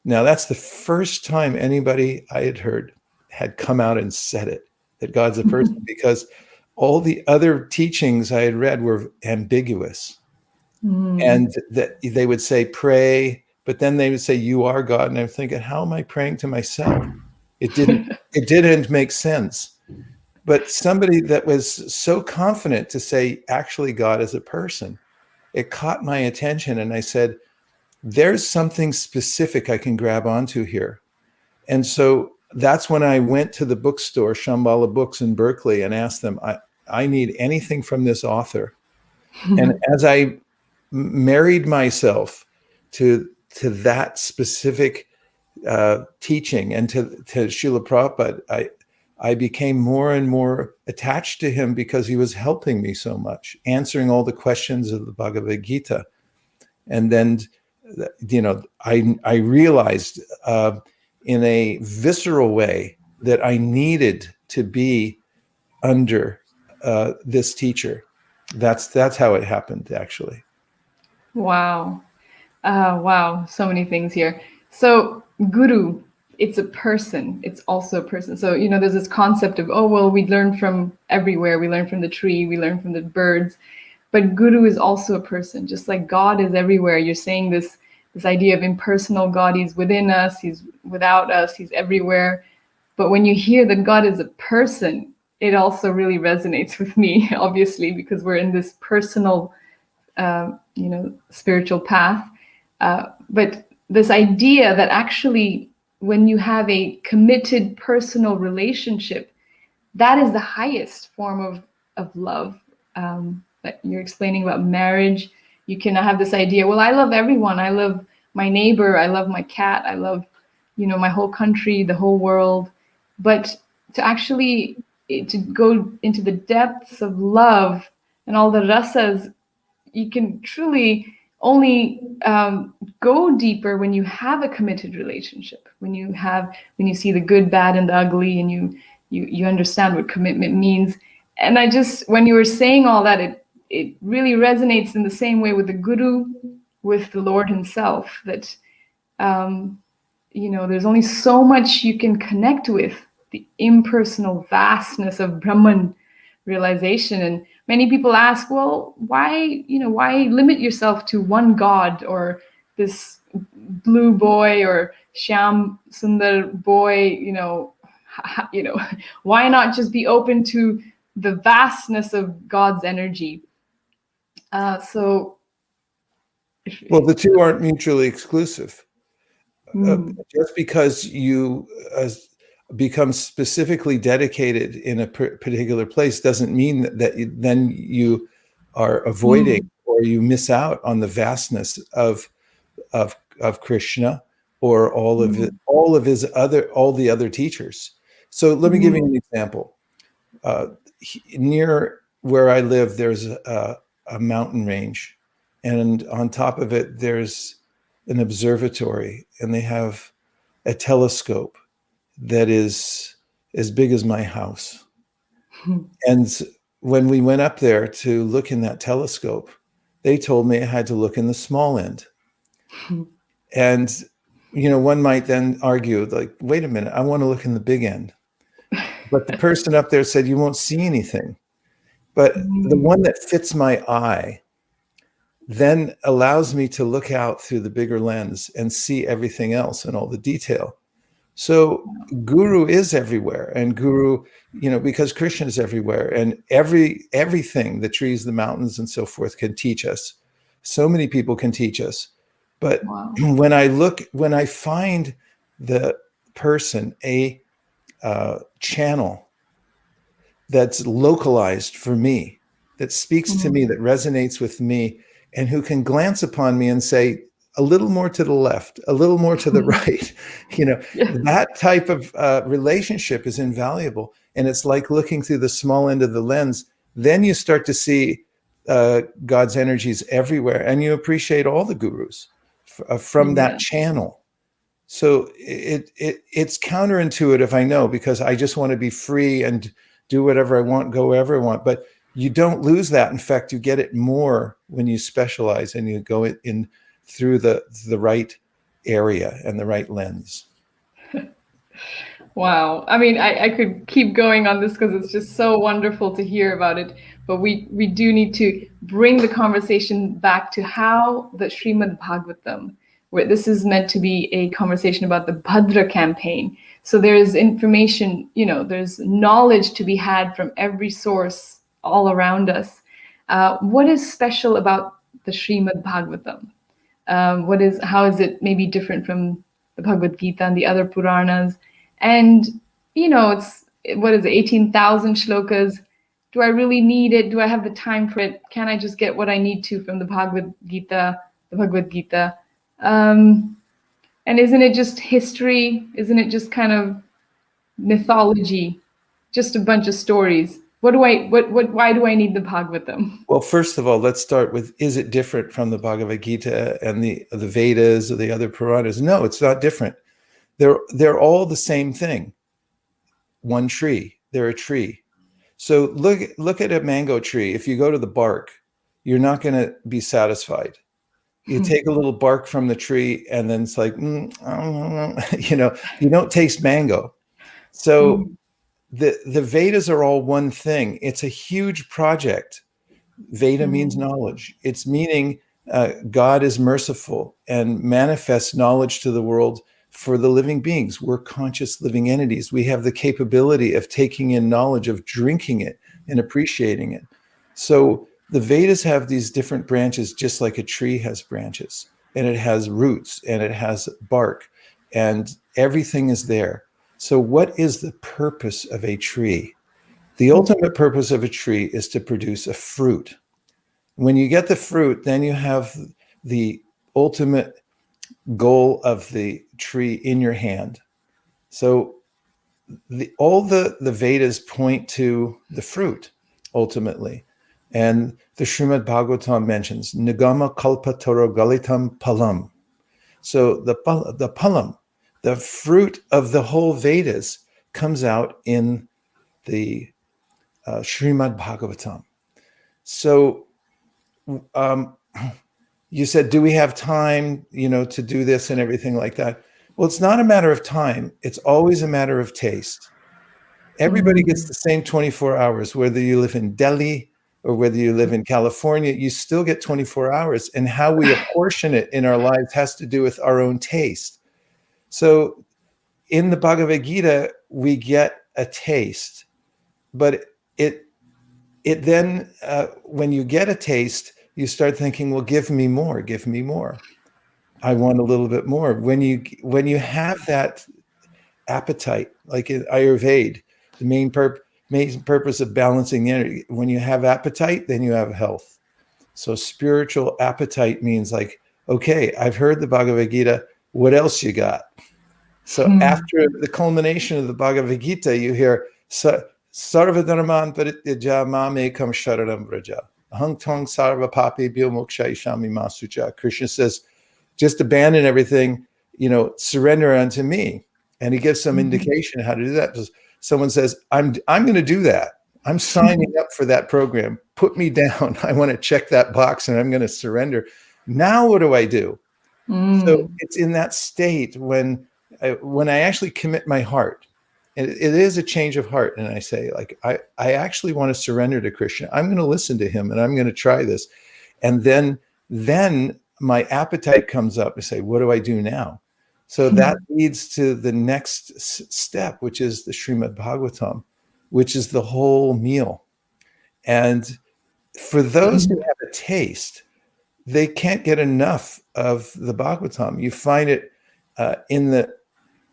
Now, that's the first time anybody I had heard had come out and said it, that God's a person, because all the other teachings I had read were ambiguous. And that they would say, pray, but then they would say, you are God. And I'm thinking, how am I praying to myself? It didn't make sense. But somebody that was so confident to say, actually, God is a person, it caught my attention. And I said, there's something specific I can grab onto here. And so that's when I went to the bookstore, Shambhala Books in Berkeley, and asked them, I need anything from this author. And as I married myself to that specific teaching and to Srila Prabhupada, I became more and more attached to him, because he was helping me so much, answering all the questions of the Bhagavad-Gita. And then, I realized in a visceral way that I needed to be under this teacher. That's how it happened, actually. Wow. Wow. So many things here. So guru, it's a person. It's also a person. So, there's this concept of, oh, well, we learn from everywhere. We learn from the tree. We learn from the birds. But guru is also a person, just like God is everywhere. You're saying this idea of impersonal God. He's within us. He's without us. He's everywhere. But when you hear that God is a person, it also really resonates with me, obviously, because we're in this personal, spiritual path. But this idea that actually, when you have a committed personal relationship, that is the highest form of love. That you're explaining about marriage. You can have this idea, well, I love everyone. I love my neighbor. I love my cat. I love, my whole country, the whole world. But to actually to go into the depths of love and all the rasas, you can truly only go deeper when you have a committed relationship, when you see the good, bad, and the ugly, and you understand what commitment means. And when you were saying all that, it really resonates in the same way with the guru, with the Lord himself, that there's only so much you can connect with the impersonal vastness of Brahman realization. And many people ask, well, why limit yourself to one God, or this blue boy, or Shyam Sundar boy? Why not just be open to the vastness of God's energy? Well, the two aren't mutually exclusive. Just because you become specifically dedicated in a particular place doesn't mean that then you are avoiding or you miss out on the vastness of Krishna or all the other teachers. So let me give you an example. Near where I live, there's a mountain range, and on top of it, there's an observatory, and they have a telescope that is as big as my house. And when we went up there to look in that telescope, they told me I had to look in the small end. And, one might then argue, like, wait a minute, I want to look in the big end. But the person up there said, you won't see anything. But the one that fits my eye then allows me to look out through the bigger lens and see everything else and all the detail. So Guru is everywhere, and Guru, because Krishna is everywhere, and everything, the trees, the mountains, and so forth, can teach us. So many people can teach us. But when I find the person a channel that's localized for me, that speaks to me, that resonates with me, and who can glance upon me and say, a little more to the left, a little more to the right, that type of relationship is invaluable. And it's like looking through the small end of the lens. Then you start to see God's energies everywhere, and you appreciate all the gurus from that channel. So it's counterintuitive, I know, because I just want to be free and do whatever I want, go wherever I want. But you don't lose that. In fact, you get it more when you specialize and you go in through the right area and the right lens. Wow. I mean, I could keep going on this because it's just so wonderful to hear about it. But we do need to bring the conversation back to how the Srimad Bhagavatam, where this is meant to be a conversation about the Bhadra campaign. So there is information, there's knowledge to be had from every source all around us. What is special about the Srimad Bhagavatam? How is it maybe different from the Bhagavad-Gita and the other Puranas? And, it's 18,000 shlokas. Do I really need it? Do I have the time for it? Can I just get what I need to from the Bhagavad-Gita? And isn't it just history? Isn't it just kind of mythology? Just a bunch of stories? Why do I need the Bhagavatam? Well, first of all, let's start with, is it different from the Bhagavad Gita and the Vedas or the other Puranas? No, it's not different. They're all the same thing. One tree, they're a tree. So look at a mango tree. If you go to the bark, you're not going to be satisfied. You take a little bark from the tree and then it's like, you don't taste mango. So the Vedas are all one thing. It's a huge project. Veda means knowledge. It's meaning God is merciful and manifests knowledge to the world for the living beings. We're conscious living entities. We have the capability of taking in knowledge, of drinking it and appreciating it. So the Vedas have these different branches, just like a tree has branches, and it has roots and it has bark, and everything is there. So what is the purpose of a tree? The ultimate purpose of a tree is to produce a fruit. When you get the fruit, then you have the ultimate goal of the tree in your hand. So all the Vedas point to the fruit ultimately. And the Srimad Bhagavatam mentions Nigama Kalpatara Galitam Palam. So the palam, the fruit of the whole Vedas, comes out in the Srimad Bhagavatam. So you said, do we have time, to do this and everything like that? Well, it's not a matter of time. It's always a matter of taste. Everybody gets the same 24 hours, whether you live in Delhi or whether you live in California, you still get 24 hours. And how we apportion it in our lives has to do with our own taste. So in the Bhagavad Gita, we get a taste, but it then, when you get a taste, you start thinking, well, give me more. I want a little bit more. When you have that appetite, like in Ayurveda, the main purpose of balancing the energy, when you have appetite, then you have health. So spiritual appetite means like, okay, I've heard the Bhagavad Gita. What else you got? So after the culmination of the Bhagavad Gita, you hear Sarvadharman parityaja mamekam sharanam vraja. Ahang tong sarva papi bhyo moksha ishami masucha. Krishna says, just abandon everything, surrender unto me. And he gives some indication how to do that. Someone says, I'm going to do that. I'm signing up for that program. Put me down. I want to check that box and I'm going to surrender. Now what do I do? So it's in that state when I actually commit my heart. it is a change of heart. And I say, like, I actually want to surrender to Krishna. I'm going to listen to him and I'm going to try this. And then my appetite comes up and say, what do I do now? So that leads to the next step, which is the Srimad Bhagavatam, which is the whole meal. And for those who have a taste, they can't get enough of the Bhagavatam. You find it in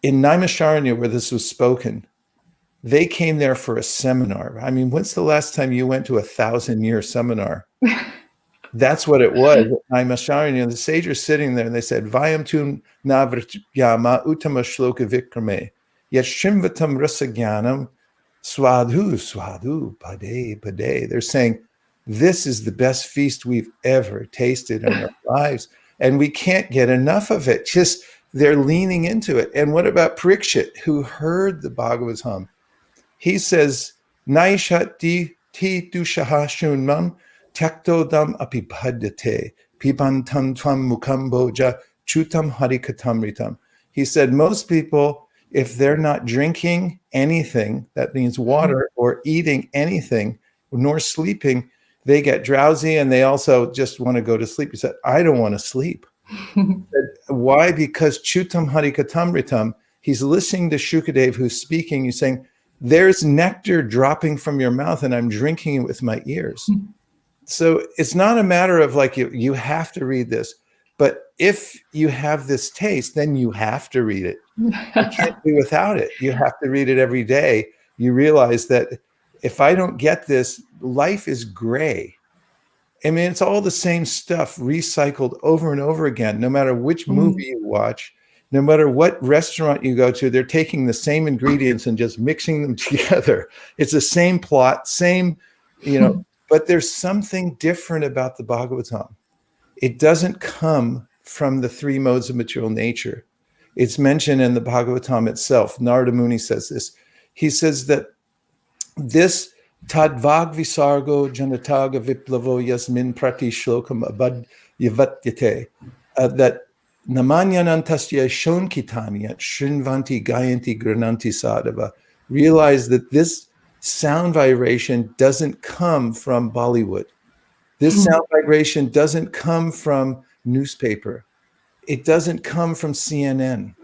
Naimisharanya, where this was spoken. They came there for a seminar. I mean, when's the last time you went to 1,000-year seminar? That's what it was. Naimisharanya, the sage are sitting there and they said, Vayam tu navrityama uttama shloka vikrame yashrimvatam rasagyanam swadhu pade. They're saying, this is the best feast we've ever tasted in our lives. And we can't get enough of it. Just they're leaning into it. And what about Parikshit, who heard the Bhagavatam? He says, Naishati ti dushaha shunmam Tyaktodam apibhadyate pibantam tvam mukamboja chutam harikatamritam. He said, most people, if they're not drinking anything, that means water, or eating anything, nor sleeping, they get drowsy and they also just want to go to sleep. He said, I don't want to sleep. Said, why? Because chutam harikatamritam, he's listening to Shukadev who's speaking. He's saying, there's nectar dropping from your mouth and I'm drinking it with my ears. So it's not a matter of like, you have to read this, but if you have this taste, then you have to read it. You can't do without it. You have to read it every day. You realize that if I don't get this, life is gray. I mean, it's all the same stuff recycled over and over again. No matter which movie you watch, no matter what restaurant you go to, they're taking the same ingredients and just mixing them together. It's the same plot, same, but there's something different about the Bhagavatam. It doesn't come from the three modes of material nature. It's mentioned in the Bhagavatam itself. Narada Muni says this. He says that this tadvag visargo janataga viplavo yasmin prati shlokam abad yavatyate, that namanyanantasya shonkitanya shrinvanti gayanti grananti sadhava. Realize that this sound vibration doesn't come from Bollywood. This sound vibration doesn't come from newspaper. It doesn't come from CNN.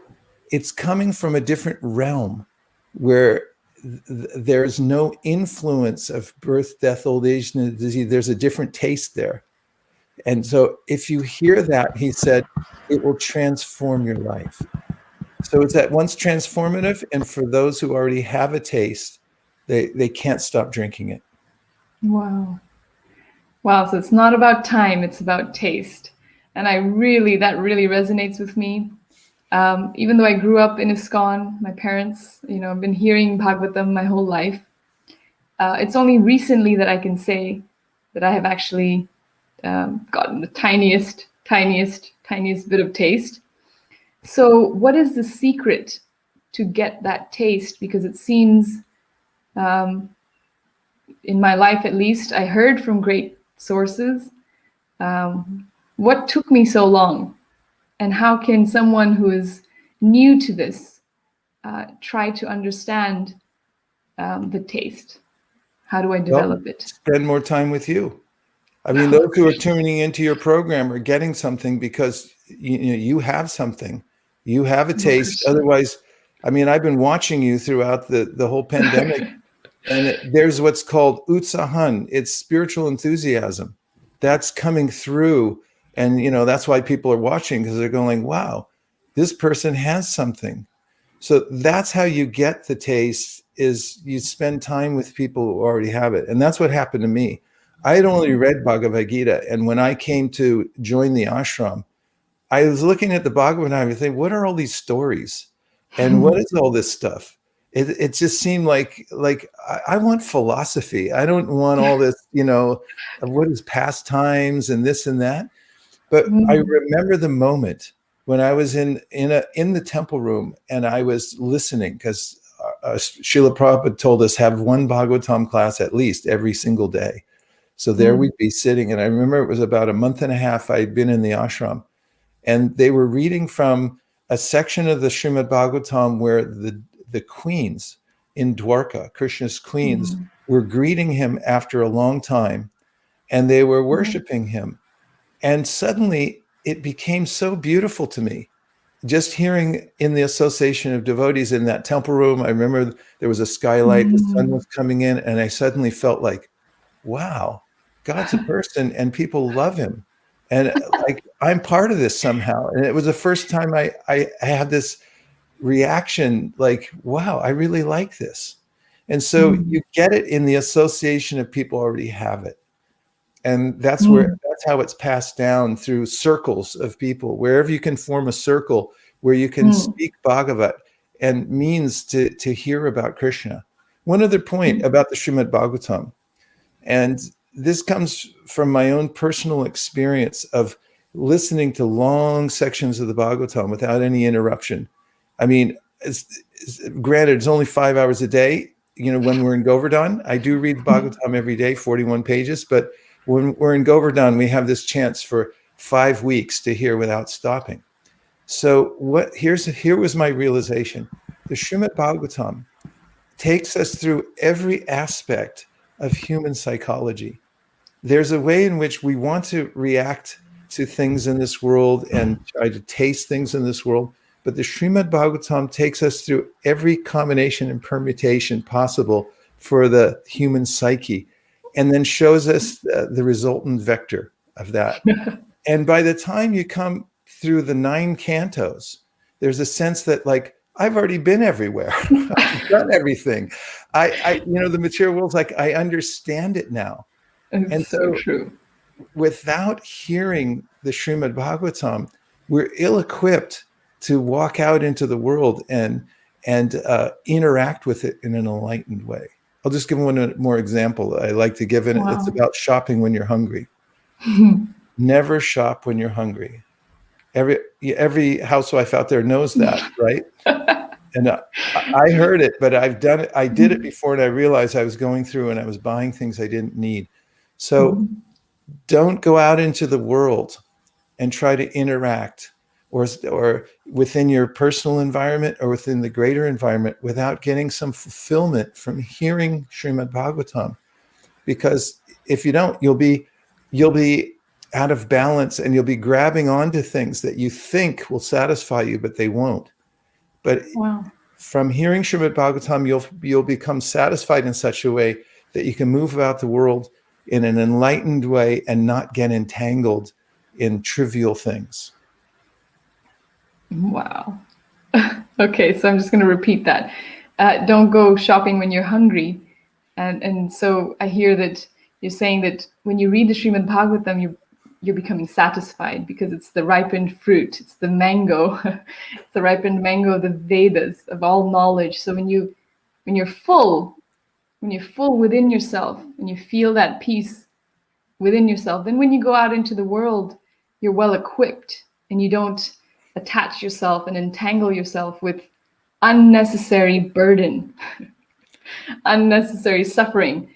It's coming from a different realm where there's no influence of birth, death, old age, and disease. There's a different taste there. And so if you hear that, he said, it will transform your life. So it's at once transformative, and for those who already have a taste, they can't stop drinking it. Wow. So it's not about time, it's about taste. And that really resonates with me. Even though I grew up in ISKCON, my parents, I've been hearing Bhagavatam my whole life. It's only recently that I can say that I have actually gotten the tiniest bit of taste. So what is the secret to get that taste? Because it seems, in my life at least, I heard from great sources. What took me so long? And how can someone who is new to this try to understand the taste? How do I develop it? Spend more time with you. I mean, those who are tuning into your program are getting something because you have something. You have a taste. Otherwise, I mean, I've been watching you throughout the whole pandemic, and there's what's called utsahan. It's spiritual enthusiasm that's coming through. And, that's why people are watching, because they're going, wow, this person has something. So that's how you get the taste, is you spend time with people who already have it. And that's what happened to me. I had only read Bhagavad-Gita. And when I came to join the ashram, I was looking at the Bhagavatam and thinking, what are all these stories? And what is all this stuff? It just seemed like I want philosophy. I don't want all this, what is pastimes and this and that. But I remember the moment when I was in the temple room and I was listening, because Srila Prabhupada told us have one Bhagavatam class at least every single day. So there we'd be sitting. And I remember it was about a month and a half I'd been in the ashram. And they were reading from a section of the Srimad Bhagavatam where the queens in Dwarka, Krishna's queens, Mm. were greeting him after a long time, and they were worshiping him. And suddenly it became so beautiful to me. Just hearing in the association of devotees in that temple room, I remember there was a skylight, the sun was coming in, and I suddenly felt like, wow, God's a person and people love him. And like, I'm part of this somehow. And it was the first time I had this reaction like, wow, I really like this. And so you get it in the association of people already have it. And that's how it's passed down through circles of people. Wherever you can form a circle where you can speak Bhagavat and means to hear about Krishna. One other point about the Srimad Bhagavatam, and this comes from my own personal experience of listening to long sections of the Bhagavatam without any interruption. I mean, granted, it's only 5 hours a day. You know, when we're in Govardhan, I do read the Bhagavatam every day, 41 pages, but when we're in Govardhan, we have this chance for 5 weeks to hear without stopping. So here was my realization. The Srimad Bhagavatam takes us through every aspect of human psychology. There's a way in which we want to react to things in this world and try to taste things in this world, but the Srimad Bhagavatam takes us through every combination and permutation possible for the human psyche, and then shows us the resultant vector of that. And by the time you come through the 9 cantos, there's a sense that, like, I've already been everywhere. I've done everything. The material world's like, I understand it now. It's and so true. Without hearing the Srimad Bhagavatam, we're ill-equipped to walk out into the world and interact with it in an enlightened way. I'll just give one more example I like to give, and it's about shopping when you're hungry. Never shop when you're hungry. Every housewife out there knows that, right? And I heard it, but I've done it. I did it before, and I realized I was going through and I was buying things I didn't need. So don't go out into the world and try to interact or within your personal environment or within the greater environment without getting some fulfillment from hearing Srimad Bhagavatam. Because if you don't, you'll be out of balance, and you'll be grabbing onto things that you think will satisfy you, but they won't. But from hearing Srimad Bhagavatam, you'll become satisfied in such a way that you can move about the world in an enlightened way and not get entangled in trivial things. Wow. Okay, so I'm just going to repeat that. Don't go shopping when you're hungry. And so I hear that you're saying that when you read the Srimad Bhagavatam, you're becoming satisfied because it's the ripened fruit. It's the mango. It's the ripened mango of the Vedas, of all knowledge. So when you're full within yourself, and you feel that peace within yourself, then when you go out into the world, you're well equipped, and you don't attach yourself and entangle yourself with unnecessary burden, unnecessary suffering.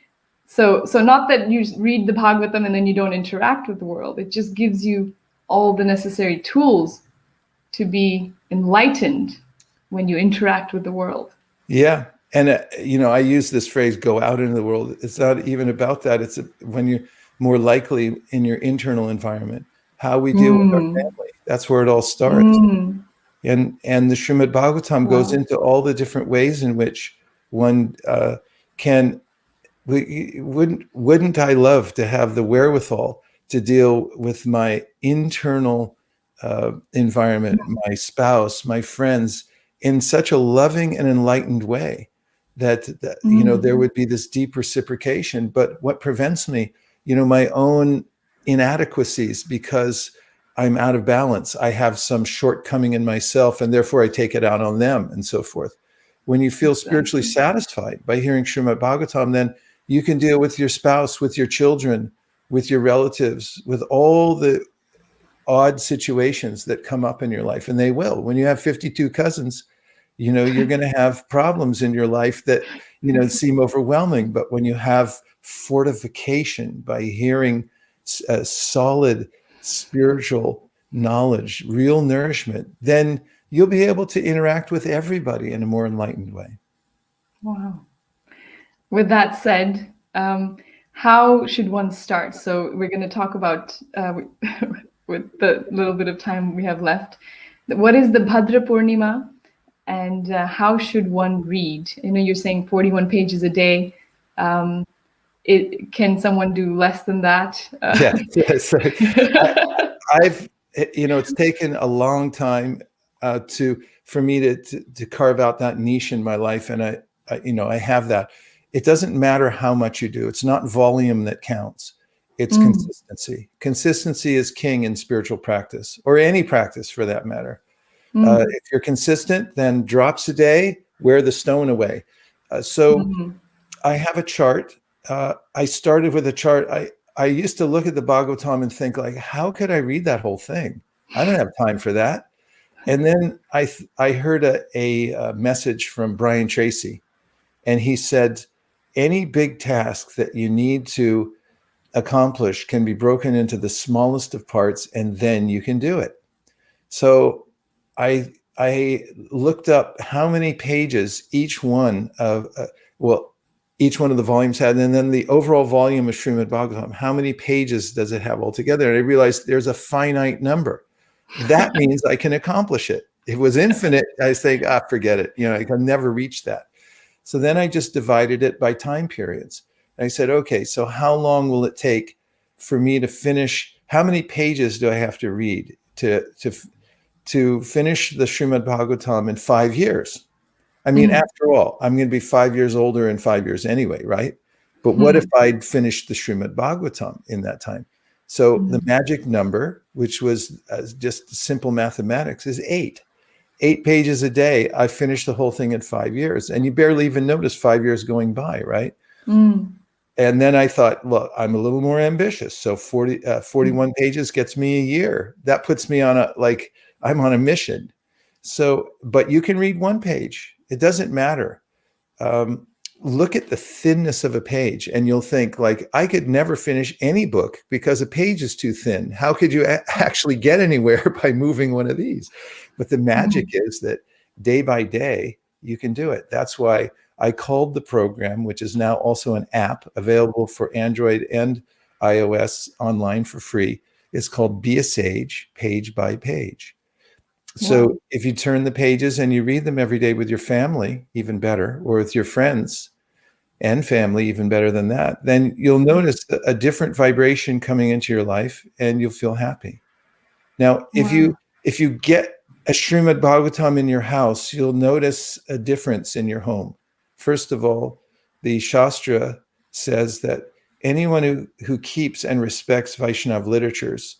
So not that you read the Bhagavatam and then you don't interact with the world. It just gives you all the necessary tools to be enlightened when you interact with the world. Yeah. And, I use this phrase, go out into the world. It's not even about that. It's when you're more likely in your internal environment, how we deal with our family. That's where it all starts. And the Srimad Bhagavatam goes into all the different ways in which one can. Wouldn't I love to have the wherewithal to deal with my internal environment, my spouse, my friends, in such a loving and enlightened way that there would be this deep reciprocation. But what prevents me, my own inadequacies, because I'm out of balance. I have some shortcoming in myself, and therefore I take it out on them, and so forth. When you feel spiritually satisfied by hearing Srimad Bhagavatam, then you can deal with your spouse, with your children, with your relatives, with all the odd situations that come up in your life. And they will. When you have 52 cousins, you're going to have problems in your life that, seem overwhelming. But when you have fortification by hearing solid spiritual knowledge, real nourishment, then you'll be able to interact with everybody in a more enlightened way. Wow. With that said, how should one start? So we're going to talk about, with the little bit of time we have left, what is the Bhadra Purnima, and how should one read? You're saying 41 pages a day. Can someone do less than that? Yes. I've, it's taken a long time for me to carve out that niche in my life, and I have that. It doesn't matter how much you do. It's not volume that counts. It's consistency. Consistency is king in spiritual practice, or any practice for that matter. If you're consistent, then drops a day, wear the stone away. I have a chart. I started with a chart. I used to look at the Bhagavatam and think, like, how could I read that whole thing? I don't have time for that. And then I heard a message from Brian Tracy, and he said, any big task that you need to accomplish can be broken into the smallest of parts, and then you can do it. So I looked up how many pages each one of each one of the volumes had, and then the overall volume of Srimad Bhagavatam, how many pages does it have altogether? And I realized there's a finite number. That means I can accomplish it. If it was infinite, I think, forget it. I can never reach that. So then I just divided it by time periods. And I said, okay, so how long will it take for me to finish? How many pages do I have to read to finish the Srimad Bhagavatam in 5 years? I mean, after all, I'm going to be 5 years older in 5 years anyway, right? But what if I'd finished the Srimad Bhagavatam in that time? So the magic number, which was just simple mathematics, is 8. 8 pages a day. I finished the whole thing in 5 years. And you barely even notice 5 years going by, right? And then I thought, well, I'm a little more ambitious. So 41 pages gets me a year. That puts me on I'm on a mission. So, but you can read 1 page. It doesn't matter. Look at the thinness of a page, and you'll think, like, I could never finish any book because a page is too thin. How could you actually get anywhere by moving one of these? But the magic is that day by day, you can do it. That's why I called the program, which is now also an app available for Android and iOS online for free. It's called Be a Sage, Page by Page. So if you turn the pages and you read them every day with your family, even better, or with your friends and family, even better than that, then you'll notice a different vibration coming into your life, and you'll feel happy. Now, if you get a Srimad Bhagavatam in your house, you'll notice a difference in your home. First of all, the Shastra says that anyone who keeps and respects Vaishnava literatures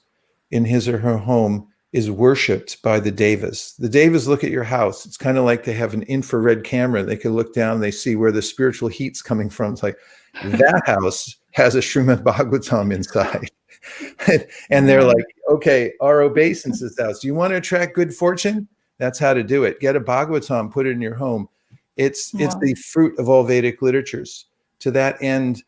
in his or her home is worshipped by the devas. The devas look at your house. It's kind of like they have an infrared camera. They can look down, they see where the spiritual heat's coming from. It's like, that house has a Srimad Bhagavatam inside. And they're like, okay, our obeisance's house. Do you want to attract good fortune? That's how to do it. Get a Bhagavatam, put it in your home. It's the fruit of all Vedic literatures. To that end,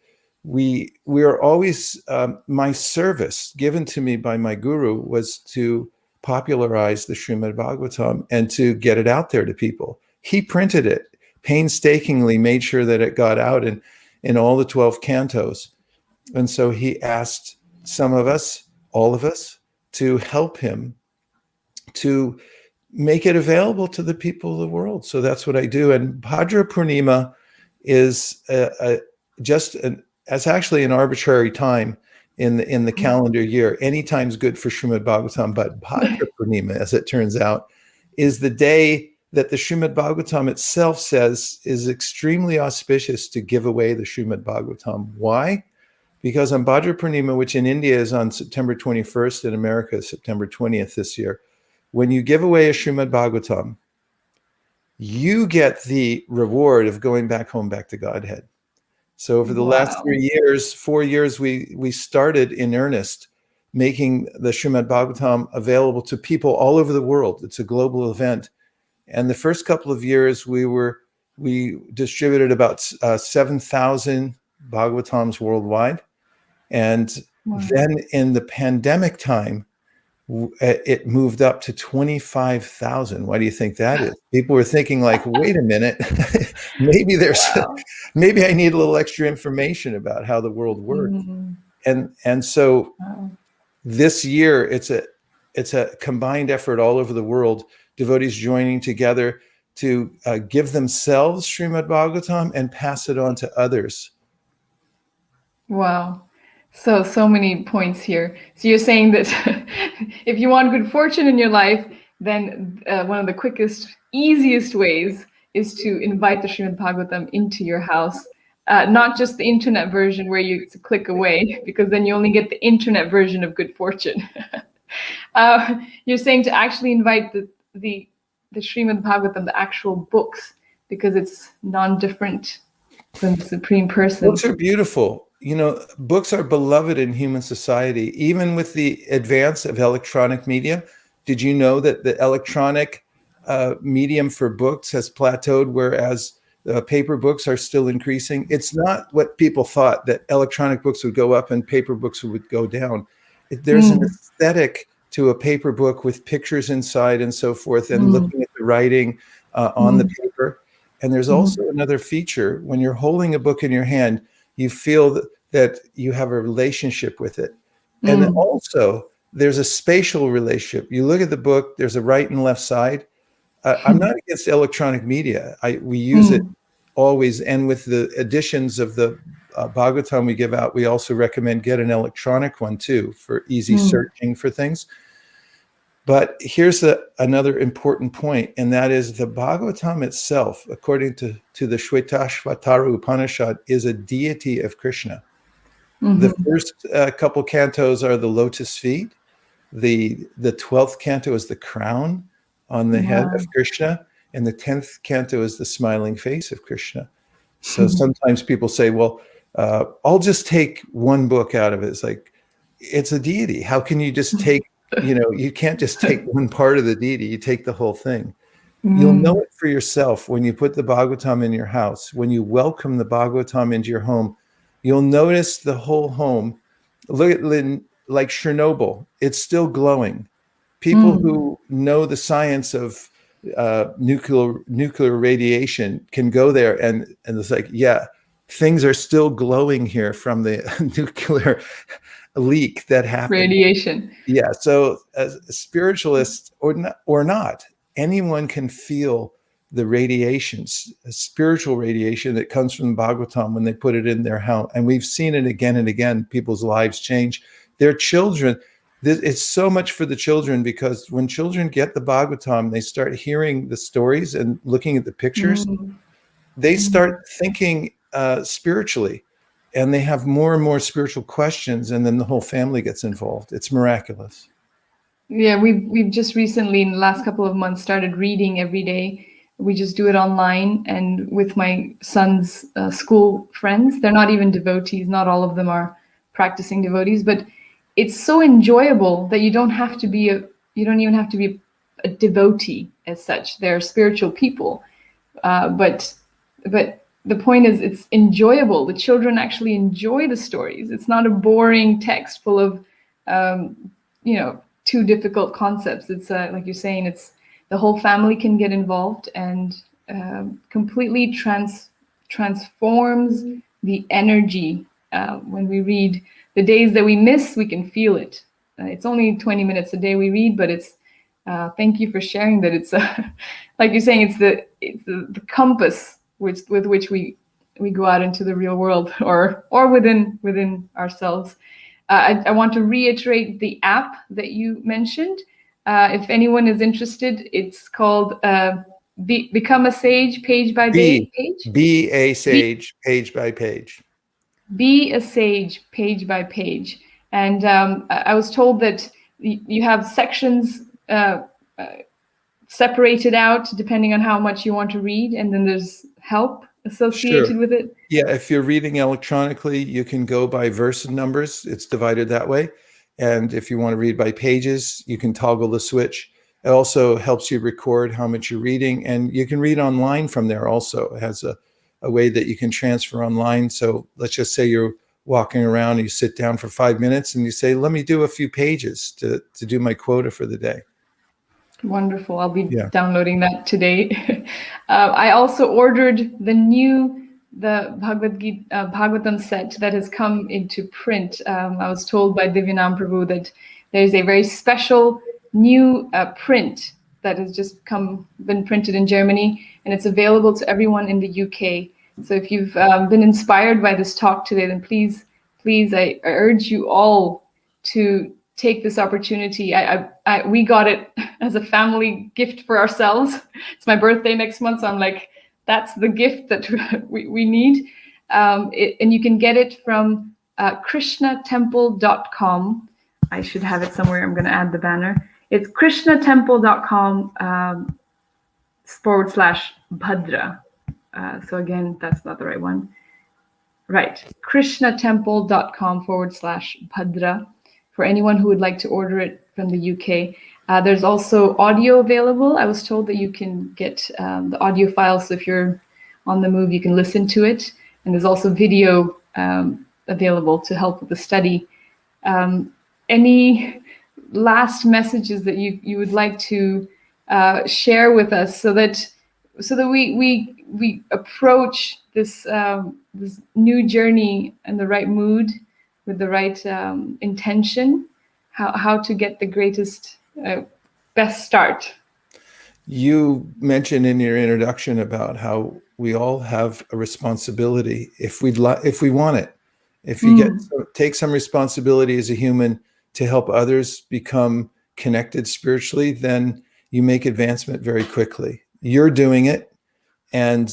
we are always, my service given to me by my guru was to popularize the Srimad Bhagavatam and to get it out there to people. He printed it, painstakingly made sure that it got out in all the 12 cantos. And so he asked some of us, all of us, to help him to make it available to the people of the world. So that's what I do. And Bhadra Purnima is as actually an arbitrary time in the calendar year. Any time's good for Srimad Bhagavatam, but Bhadra Purnima, as it turns out, is the day that the Srimad Bhagavatam itself says is extremely auspicious to give away the Srimad Bhagavatam. Why? Because on Bhadra Purnima, which in India is on September 21st, in America is September 20th this year, when you give away a Srimad Bhagavatam, you get the reward of going back home, back to Godhead. So over the last 4 years, we started in earnest making the Srimad Bhagavatam available to people all over the world. It's a global event. And the first couple of years, we distributed about 7,000 Bhagavatams worldwide. And then in the pandemic time, it moved up to 25,000. Why do you think that is? People were thinking like, wait a minute, maybe Wow. maybe I need a little extra information about how the world works. And so Wow. this year, it's a combined effort all over the world, devotees joining together to give themselves Srimad Bhagavatam and pass it on to others. Wow. So many points here. So you're saying that if you want good fortune in your life, then one of the quickest, easiest ways is to invite the Srimad Bhagavatam into your house. Not just the internet version where you click away, because then you only get the internet version of good fortune. You're saying to actually invite the Srimad Bhagavatam, the actual books, because it's non-different than the Supreme Person. Books are beautiful. You know, books are beloved in human society, even with the advance of electronic media. Did you know that the electronic medium for books has plateaued, whereas paper books are still increasing? It's not what people thought, that electronic books would go up and paper books would go down. There's an aesthetic to a paper book with pictures inside and so forth, and looking at the writing on the paper. And there's also another feature. When you're holding a book in your hand, you feel that you have a relationship with it. And then also, there's a spatial relationship. You look at the book, there's a right and left side. I'm not against electronic media. We use it always. And with the editions of the Bhagavatam we give out, we also recommend get an electronic one too, for easy searching for things. But here's another important point, and that is the Bhagavatam itself, according to the Shvetashvatara Upanishad, is a deity of Krishna. The first couple cantos are the lotus feet. The 12th canto is the crown on the head of Krishna, and the 10th canto is the smiling face of Krishna. So sometimes people say, well, I'll just take one book out of it. It's like, it's a deity. How can you just take, you can't just take one part of the deity. You take the whole thing. You'll know it for yourself when you put the Bhagavatam in your house. When you welcome the Bhagavatam into your home, you'll notice the whole home. Look at like Chernobyl. It's still glowing. People who know the science of nuclear radiation can go there and it's like, yeah, things are still glowing here from the nuclear leak that happened. Radiation. Yeah. So as a spiritualist or not, anyone can feel the radiations, a spiritual radiation that comes from the Bhagavatam when they put it in their house. And we've seen it again and again. People's lives change. Their children, it's so much for the children, because when children get the Bhagavatam, they start hearing the stories and looking at the pictures. They start thinking spiritually, and they have more and more spiritual questions, and then the whole family gets involved. It's miraculous. Yeah, we've just recently, in the last couple of months, started reading every day. We just do it online and with my son's school friends. They're not even devotees. Not all of them are practicing devotees, but it's so enjoyable that you don't even have to be a devotee as such. They're spiritual people, but the point is, it's enjoyable. The children actually enjoy the stories. It's not a boring text full of too difficult concepts. It's like you're saying, it's the whole family can get involved and completely transforms the energy. When we read, the days that we miss, we can feel it. It's only 20 minutes a day we read, but it's thank you for sharing that. It's like you're saying, it's the compass with which we go out into the real world or within ourselves. I want to reiterate the app that you mentioned. If anyone is interested, it's called Become a Sage Page by Page. Be a Sage Page by Page. Be a Sage Page by Page. And I was told that you have sections separated out depending on how much you want to read, and then there's help associated with it. Yeah, if you're reading electronically, you can go by verse numbers. It's divided that way. And if you want to read by pages, you can toggle the switch. It also helps you record how much you're reading, and you can read online from there also. It has a way that you can transfer online. So let's just say you're walking around, you sit down for 5 minutes and you say, let me do a few pages to do my quota for the day. Wonderful. I'll be downloading that today. I also ordered the Bhagavad-Gita, Bhagavatam set that has come into print. I was told by Divyanam Prabhu that there's a very special new print that has just been printed in Germany, and it's available to everyone in the UK. So if you've been inspired by this talk today, then please, I urge you all to take this opportunity. We got it as a family gift for ourselves. It's my birthday next month, so I'm like, that's the gift that we need. And you can get it from krishnatemple.com. I should have it somewhere. I'm going to add the banner. It's krishnatemple.com /Bhadra. So again, that's not the right one. Right. krishnatemple.com /Bhadra for anyone who would like to order it from the UK. There's also audio available. I was told that you can get the audio files. So if you're on the move, you can listen to it. And there's also video available to help with the study. Any last messages that you would like to share with us so that we approach this this new journey in the right mood, with the right intention, how to get the greatest best start? You mentioned in your introduction about how we all have a responsibility if we want it. If you take some responsibility as a human to help others become connected spiritually, then you make advancement very quickly. You're doing it, and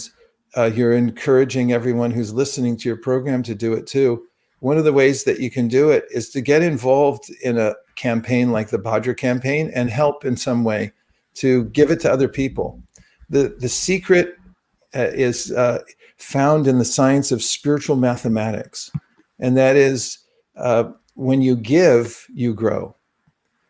you're encouraging everyone who's listening to your program to do it too. One of the ways that you can do it is to get involved in a campaign like the Bhadra campaign and help in some way to give it to other people. The secret is found in the science of spiritual mathematics. And that is, when you give, you grow.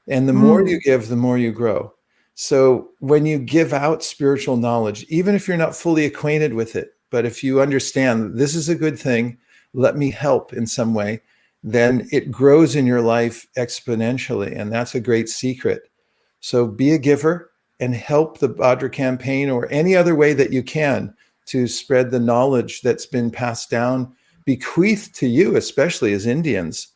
And the more you give, the more you grow. So when you give out spiritual knowledge, even if you're not fully acquainted with it, but if you understand this is a good thing, let me help in some way, then it grows in your life exponentially. And that's a great secret. So be a giver and help the Bhadra campaign or any other way that you can to spread the knowledge that's been passed down, bequeathed to you, especially as Indians,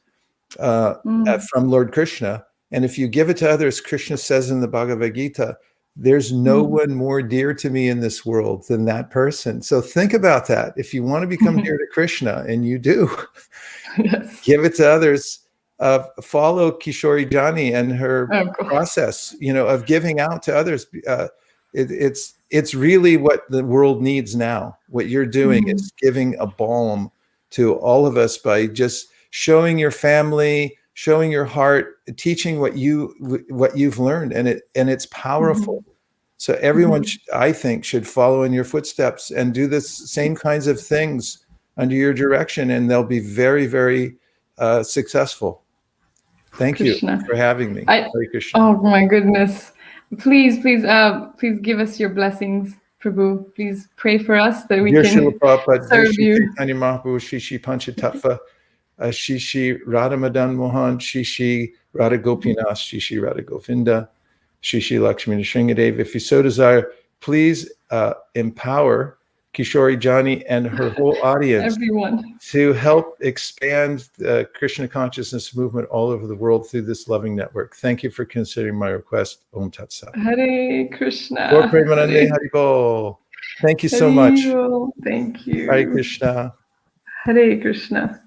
from Lord Krishna. And if you give it to others, Krishna says in the Bhagavad-Gita, there's no one more dear to me in this world than that person. So think about that. If you want to become dear to Krishna, and you do, give it to others. Follow Kishori Jani and her process, of giving out to others. It's really what the world needs now. What you're doing is giving a balm to all of us by just showing your family, showing your heart, teaching what you've learned, and it's powerful. So everyone, I think, should follow in your footsteps and do this same kinds of things under your direction, and they'll be very, very successful. Thank Krishna. You for having me. Hare Krishna. Oh my goodness! Please give us your blessings, Prabhu. Please pray for us that we can Srila Prabhupada, serve you. Chaitanya Mahaprabhu, Shishi Panchatattva, Shishi Radha Madan Mohan, Shishi Radha Gopinath, Shishi Radha Govinda, Shishi Lakshmi Nrsingadev. If you so desire, please empower Kishori Jani and her whole audience, everyone, to help expand the Krishna consciousness movement all over the world through this loving network. Thank you for considering my request. Om Tat Sat. Hare Krishna. Gaur Premanande Haribol. Thank you so much. Thank you. Hare Krishna. Hare Krishna.